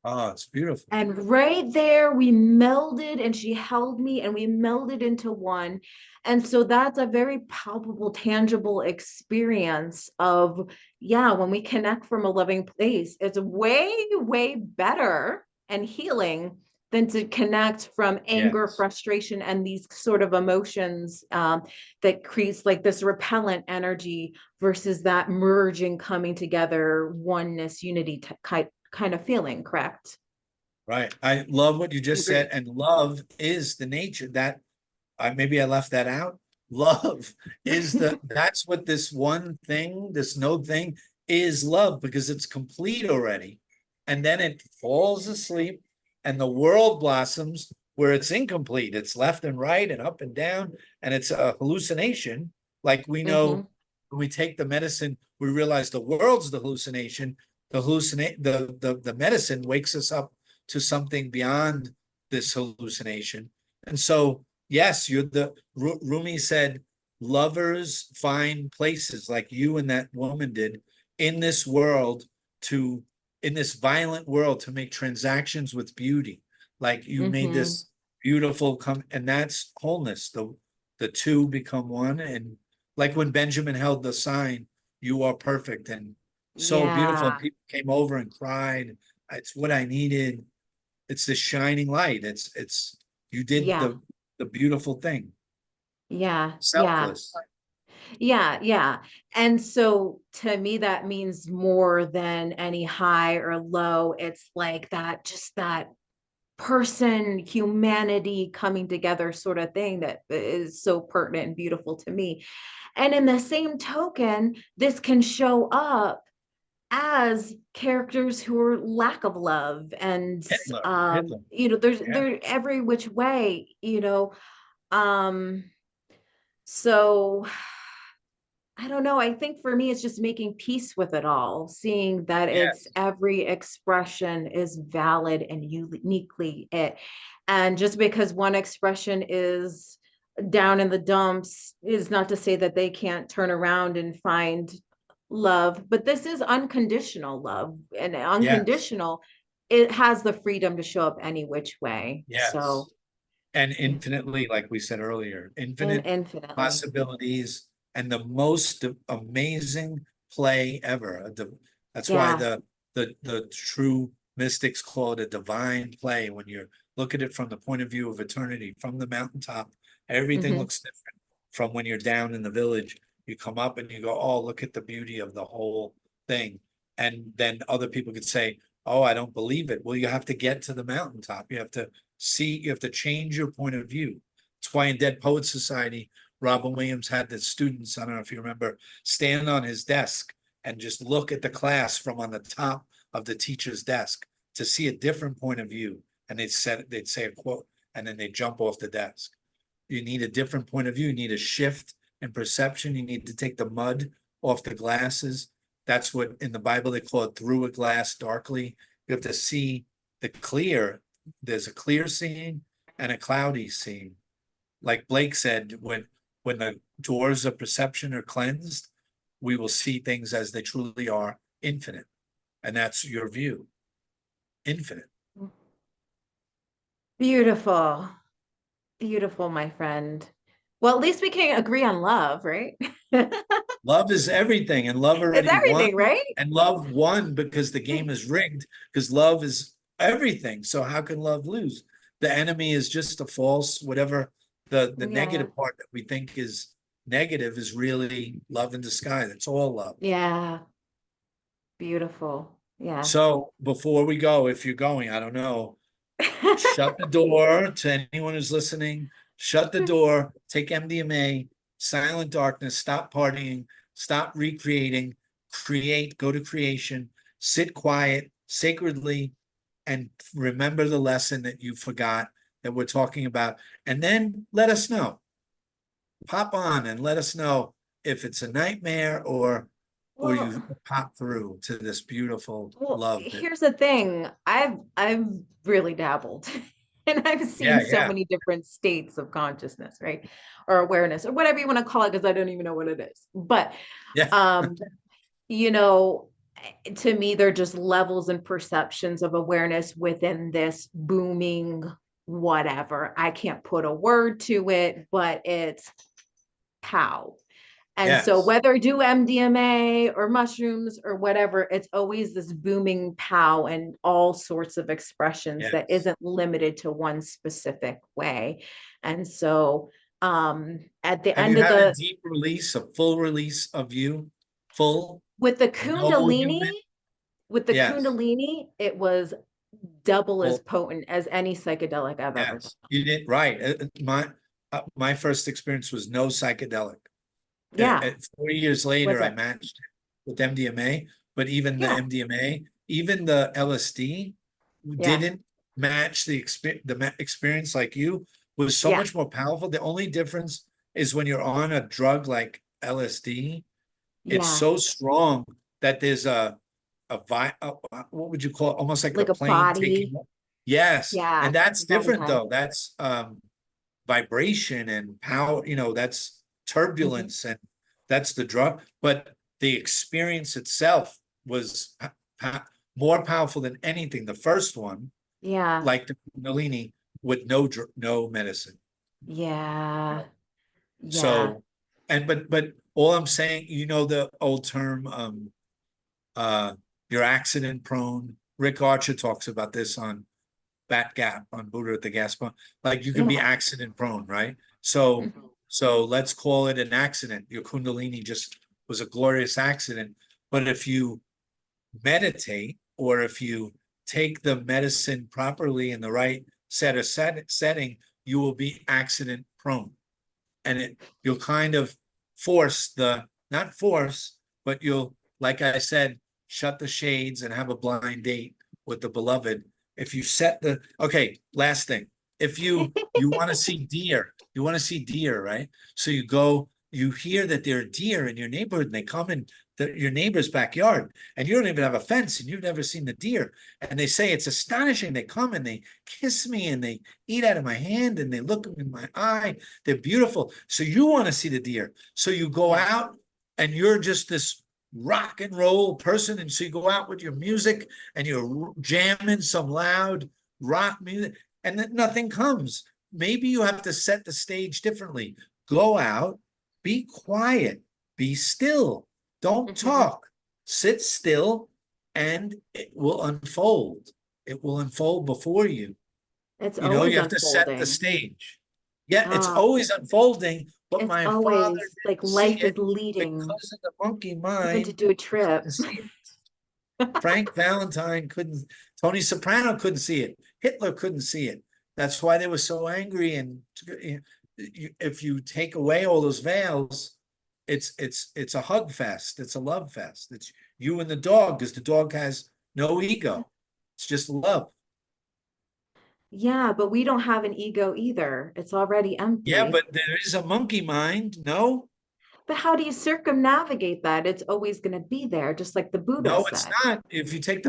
Speaker 2: it's beautiful.
Speaker 1: And right there, we melded and she held me and we melded into one. And so that's a very palpable, tangible experience of, yeah, when we connect from a loving place, it's way, way better and healing than to connect from anger,
Speaker 2: Yes.
Speaker 1: frustration, and these sort of emotions that creates like this repellent energy versus that merging, coming together, oneness, unity kind of feeling, correct?
Speaker 2: Right. I love what you just
Speaker 1: Agree.
Speaker 2: said. And love is the nature that maybe I left that out. Love is that's what this one thing, this node thing is love because it's complete already. And then it falls asleep and the world blossoms where it's incomplete. It's left and right and up and down, and it's a hallucination. Like we know
Speaker 1: Hmm.
Speaker 2: when we take the medicine, we realize the world's the hallucination. The medicine wakes us up to something beyond this hallucination. And so, yes, Rumi said, lovers find places like you and that woman did in this world to, in this violent world to make transactions with beauty. Like you made
Speaker 1: Hmm.
Speaker 2: this beautiful come, and that's wholeness. The two become one. And like when Benjamin held the sign, "You are perfect," and so beautiful. And
Speaker 1: Yeah.
Speaker 2: people came over and cried. It's what I needed. It's the shining light. It's you did
Speaker 1: Yeah.
Speaker 2: the beautiful thing.
Speaker 1: Yeah. Yeah.
Speaker 2: Selfless.
Speaker 1: Yeah. Yeah. And so to me, that means more than any high or low. It's like that, just that person, humanity coming together sort of thing that is so pertinent and beautiful to me. And in the same token, this can show up as characters who are lack of love and
Speaker 2: Hitler. Hitler. Yeah.
Speaker 1: there every which way, um so I don't know. I think for me, it's just making peace with it all, seeing that it's
Speaker 2: Yes.
Speaker 1: every expression is valid and uniquely it. And just because one expression is down in the dumps is not to say that they can't turn around and find love. But this is unconditional love, and
Speaker 2: Yes.
Speaker 1: unconditional, it has the freedom to show up any which way.
Speaker 2: Yes.
Speaker 1: So,
Speaker 2: And
Speaker 1: yeah,
Speaker 2: infinitely, like we said earlier,
Speaker 1: and
Speaker 2: infinite
Speaker 1: infinitely.
Speaker 2: possibilities and the most amazing play ever. That's why
Speaker 1: Yeah.
Speaker 2: the true mystics call it a divine play. When you look at it from the point of view of eternity, from the mountaintop, everything
Speaker 1: Hmm.
Speaker 2: looks different. From when you're down in the village, you come up and you go, "Oh, look at the beauty of the whole thing." And then other people could say, "Oh, I don't believe it." Well, you have to get to the mountaintop. You have to change your point of view. That's why in Dead Poets Society, Robin Williams had the students, I don't know if you remember, stand on his desk and just look at the class from on the top of the teacher's desk to see a different point of view. And they'd say a quote, and then they jump off the desk. You need a different point of view. You need a shift in perception. You need to take the mud off the glasses. That's what in the Bible they call it through a glass darkly. You have to see the clear. There's a clear seeing and a cloudy seeing. Like Blake said, when the doors of perception are cleansed, we will see things as they truly are, infinite. And that's your view, infinite.
Speaker 1: Beautiful. Beautiful, my friend. Well, at least we can agree on love, right?
Speaker 2: Love is everything, and love
Speaker 1: It's
Speaker 2: already won,
Speaker 1: everything, right?
Speaker 2: and love won because the game is rigged, because love is everything. So how can love lose? The enemy is just a false, whatever the
Speaker 1: Yeah.
Speaker 2: negative part that we think is negative is really love in disguise. It's all love.
Speaker 1: Yeah. Beautiful. Yeah.
Speaker 2: So before we go, if you're going, I don't know, shut the door to anyone who's listening. Shut the door, take MDMA, silent darkness, stop partying, stop recreating, create, go to creation, sit quiet, sacredly and remember the lesson that you forgot that we're talking about. And then let us know. Pop on and let us know if it's a nightmare or you
Speaker 1: Well,
Speaker 2: pop through to this beautiful
Speaker 1: well,
Speaker 2: love that,
Speaker 1: here's the thing. I've really dabbled and I've seen
Speaker 2: yeah,
Speaker 1: so
Speaker 2: yeah,
Speaker 1: many different states of consciousness, right? Or awareness or whatever you want to call it, because I don't even know what it is. But
Speaker 2: yeah,
Speaker 1: um, you know, to me, they're just levels and perceptions of awareness within this booming whatever. I can't put a word to it, but it's pow. And so
Speaker 2: yes,
Speaker 1: whether do MDMA or mushrooms or whatever, it's always this booming pow and all sorts of expressions that
Speaker 2: yes.
Speaker 1: isn't limited to one specific way. And so at the
Speaker 2: Have
Speaker 1: end
Speaker 2: you
Speaker 1: of
Speaker 2: had a
Speaker 1: the
Speaker 2: deep release, a full release of you, full,
Speaker 1: with the
Speaker 2: no human?
Speaker 1: Kundalini, with the
Speaker 2: Yes,
Speaker 1: Kundalini, it was double as
Speaker 2: full,
Speaker 1: potent as any psychedelic I've ever done.
Speaker 2: yes. You did right. My first experience was no psychedelic.
Speaker 1: Yeah.
Speaker 2: 4 years
Speaker 1: Was
Speaker 2: later, I
Speaker 1: it?
Speaker 2: matched it with MDMA, but even the
Speaker 1: Yeah.
Speaker 2: MDMA, even the LSD
Speaker 1: Yeah.
Speaker 2: didn't match the experience like you was so
Speaker 1: Yeah.
Speaker 2: much more powerful. The only difference is when you're on a drug like LSD, it's
Speaker 1: Yeah.
Speaker 2: so strong that there's what would you call it? Almost like a
Speaker 1: Like a
Speaker 2: plane taking.
Speaker 1: body.
Speaker 2: Yes,
Speaker 1: Yeah.
Speaker 2: and that's
Speaker 1: Body
Speaker 2: different
Speaker 1: high.
Speaker 2: though. That's vibration and power, that's
Speaker 1: Mhm.
Speaker 2: turbulence and that's the drug. But the experience itself was more powerful than anything. The first one,
Speaker 1: Yeah.
Speaker 2: like the Kundalini, with no medicine.
Speaker 1: Yeah. Yeah.
Speaker 2: So, and but all I'm saying, the old term, uh, you're accident prone. Rick Archer talks about this on Bat Gap on Buddha at the Gas Pump. Like you can be
Speaker 1: Yeah.
Speaker 2: accident prone, right? So
Speaker 1: Mhm.
Speaker 2: so let's call it an accident. Your Kundalini just was a glorious accident. But if you meditate or if you take the medicine properly in the right setting, you will be accident prone. And you'll kind of not force, but you'll, like I said, shut the shades and have a blind date with the beloved. If you okay, last thing. If you want to see deer, right? So you hear that there are deer in your neighborhood and they come in your neighbor's backyard and you don't even have a fence and you've never seen the deer. And they say it's astonishing. They come and they kiss me and they eat out of my hand and they look in my eye. They're beautiful. So you want to see the deer. So you go
Speaker 1: Yeah.
Speaker 2: out and you're just this rock and roll person. And so you go out with your music and you're jamming some loud rock music and then nothing comes. Maybe you have to set the stage differently. Go out, be quiet, be still, don't
Speaker 1: Mhm.
Speaker 2: talk, sit still, and it will unfold. It will unfold before you.
Speaker 1: It's
Speaker 2: You
Speaker 1: always
Speaker 2: have to set the
Speaker 1: unfolding.
Speaker 2: stage. Yeah, it's
Speaker 1: Ah,
Speaker 2: always unfolding, but
Speaker 1: it's
Speaker 2: my father
Speaker 1: always like
Speaker 2: didn't see
Speaker 1: life is
Speaker 2: it
Speaker 1: leading,
Speaker 2: because of the monkey
Speaker 1: even to
Speaker 2: mind.
Speaker 1: do a
Speaker 2: He
Speaker 1: trip.
Speaker 2: couldn't see it. Frank Valentine couldn't, Tony Soprano couldn't see it. Hitler couldn't see it. That's why they were so angry. And if you take away all those veils, it's a hug fest. It's a love fest. It's you and the dog because the dog has no ego. It's just love.
Speaker 1: Yeah, but we don't have an ego either. It's already
Speaker 2: Yeah,
Speaker 1: empty.
Speaker 2: but there is a monkey mind. No,
Speaker 1: But how do you circumnavigate that? It's always going to be there, just like the Buddha
Speaker 2: no, it's
Speaker 1: said.
Speaker 2: not. If you take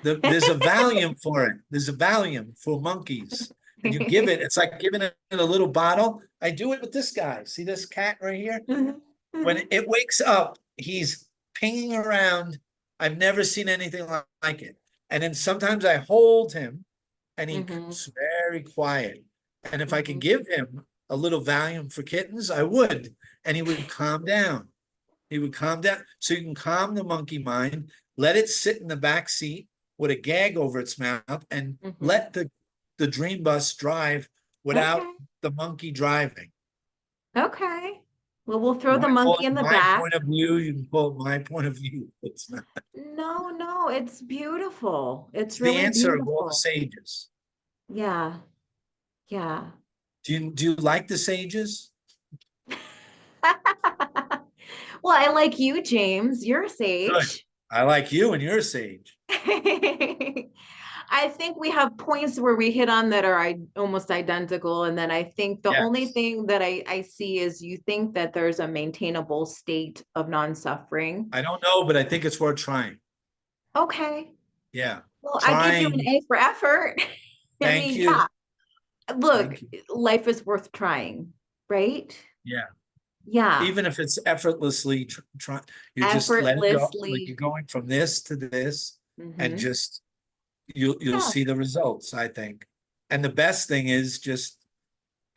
Speaker 2: there's a Valium for it. There's a Valium for monkeys. And you give it, it's like giving it in a little bottle. I do it with this guy. See this cat right here? When it wakes up, he's pinging around. I've never seen anything like it. And then sometimes I hold him and
Speaker 1: Mhm,
Speaker 2: he's very quiet. And if I could
Speaker 1: mhm.
Speaker 2: give him a little Valium for kittens, I would. And he would calm down. He would calm down. So you can calm the monkey mind, let it sit in the back seat with a gag over its mouth, and
Speaker 1: Mhm.
Speaker 2: let the dream bus drive without
Speaker 1: Okay.
Speaker 2: the monkey driving.
Speaker 1: Okay. Well, we'll
Speaker 2: You
Speaker 1: throw the
Speaker 2: want to call
Speaker 1: monkey
Speaker 2: it
Speaker 1: in the
Speaker 2: my
Speaker 1: back.
Speaker 2: point of view, you can call it my point of view. It's not.
Speaker 1: No, no, it's beautiful.
Speaker 2: It's
Speaker 1: It's
Speaker 2: the
Speaker 1: really
Speaker 2: answer of all the
Speaker 1: beautiful.
Speaker 2: sages.
Speaker 1: Yeah. Yeah.
Speaker 2: Do you like the sages?
Speaker 1: Well, I like you, James. You're a
Speaker 2: Good.
Speaker 1: sage.
Speaker 2: I like you and you're a sage.
Speaker 1: I think we have points where we hit on that are almost identical. And then I think the only
Speaker 2: Yes.
Speaker 1: thing that I see is you think that there's a maintainable state of non-suffering.
Speaker 2: I don't know, but I think it's worth trying.
Speaker 1: Okay.
Speaker 2: Yeah.
Speaker 1: Well, I give you an
Speaker 2: Trying.
Speaker 1: A for effort. I
Speaker 2: Thank
Speaker 1: mean, yeah,
Speaker 2: you.
Speaker 1: look,
Speaker 2: Thank you.
Speaker 1: life is worth trying, right?
Speaker 2: Yeah.
Speaker 1: Yeah.
Speaker 2: Even if it's effortlessly try, you just let it go. Like you're
Speaker 1: Effortlessly.
Speaker 2: going from this to this and
Speaker 1: Hmm.
Speaker 2: just you'll
Speaker 1: Yeah.
Speaker 2: see the results, I think. And the best thing is just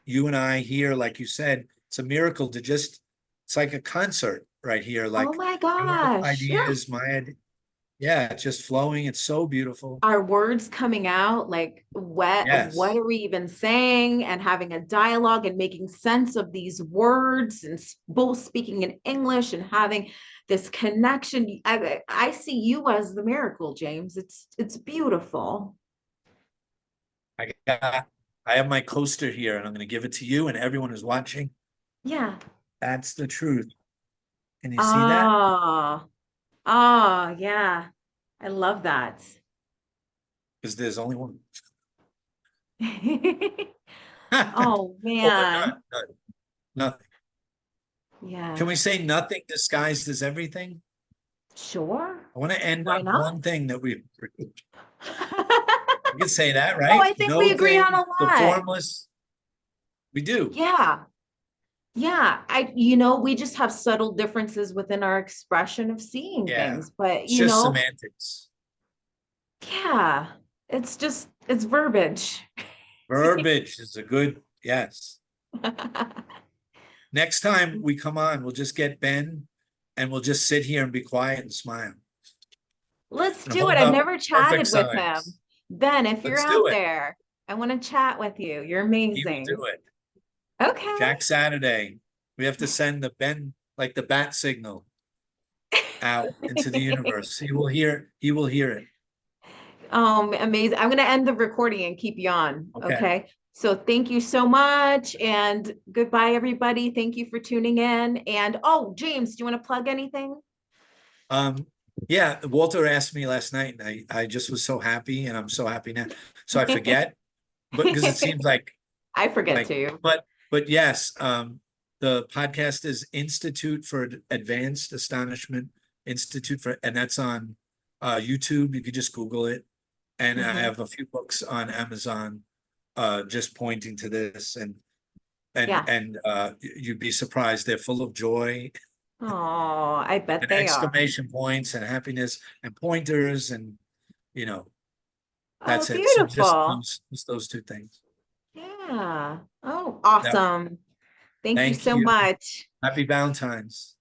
Speaker 2: you and I here, like you said, it's a miracle to just, it's like a concert right here.
Speaker 1: Oh
Speaker 2: Like
Speaker 1: my
Speaker 2: your
Speaker 1: gosh. Yeah.
Speaker 2: ideas, yeah, it's just flowing. It's so beautiful.
Speaker 1: Our words coming out like what
Speaker 2: Yes.
Speaker 1: are we even saying, and having a dialogue and making sense of these words, and both speaking in English and having this connection. I see you as the miracle, James. It's beautiful.
Speaker 2: I got, I have my coaster here and I'm going to give it to you and everyone who's watching.
Speaker 1: Yeah.
Speaker 2: That's the truth. Can you see that?
Speaker 1: Ah, ah, yeah. I love that.
Speaker 2: Because there's only one.
Speaker 1: Oh
Speaker 2: Oh, but not,
Speaker 1: man.
Speaker 2: nothing.
Speaker 1: Yeah.
Speaker 2: Can we say nothing disguised as everything?
Speaker 1: Sure.
Speaker 2: I want to end
Speaker 1: Why
Speaker 2: on
Speaker 1: not?
Speaker 2: one thing that we can say that,
Speaker 1: Oh,
Speaker 2: right?
Speaker 1: I think we
Speaker 2: No
Speaker 1: agree on
Speaker 2: thing,
Speaker 1: a
Speaker 2: the
Speaker 1: lot.
Speaker 2: formless, we do.
Speaker 1: Yeah. Yeah. We just have subtle differences within our expression of seeing
Speaker 2: Yeah.
Speaker 1: things, but
Speaker 2: It's just semantics.
Speaker 1: yeah, it's verbiage.
Speaker 2: Verbiage is a good, yes. Next time we come on, we'll just get Ben and we'll just sit here and be quiet and smile
Speaker 1: Let's
Speaker 2: and
Speaker 1: do it.
Speaker 2: hold
Speaker 1: I've
Speaker 2: up
Speaker 1: never
Speaker 2: perfect
Speaker 1: chatted with him.
Speaker 2: signs.
Speaker 1: Ben, if you're
Speaker 2: Let's do
Speaker 1: out
Speaker 2: it.
Speaker 1: there, I want to chat with you. You're
Speaker 2: He will do
Speaker 1: amazing.
Speaker 2: it.
Speaker 1: Okay.
Speaker 2: Jack Saturday. We have to send the Ben, like the bat signal out into the universe. He will hear it.
Speaker 1: Amazing. I'm going to end the recording and keep you on.
Speaker 2: Okay.
Speaker 1: Okay. So thank you so much, and goodbye, everybody. Thank you for tuning in. And oh, James, do you want to plug anything?
Speaker 2: Um, yeah, Walter asked me last night and I just was so happy and I'm so happy now. So I forget, but because it seems
Speaker 1: I forget
Speaker 2: like,
Speaker 1: to.
Speaker 2: but yes, the podcast is Institute for Advanced Astonishment Institute for, and that's on YouTube. You could just Google it. And I
Speaker 1: Mhm.
Speaker 2: have a few books on Amazon just pointing to this
Speaker 1: Yeah.
Speaker 2: you'd be surprised. They're full of joy
Speaker 1: Oh, I bet
Speaker 2: and
Speaker 1: they are.
Speaker 2: exclamation points and happiness and pointers and you know,
Speaker 1: Oh,
Speaker 2: that's it. So
Speaker 1: beautiful.
Speaker 2: just those two things.
Speaker 1: Yeah. Oh,
Speaker 2: Yep.
Speaker 1: awesome. Thank you
Speaker 2: Thank
Speaker 1: so
Speaker 2: you.
Speaker 1: much.
Speaker 2: Happy Valentine's.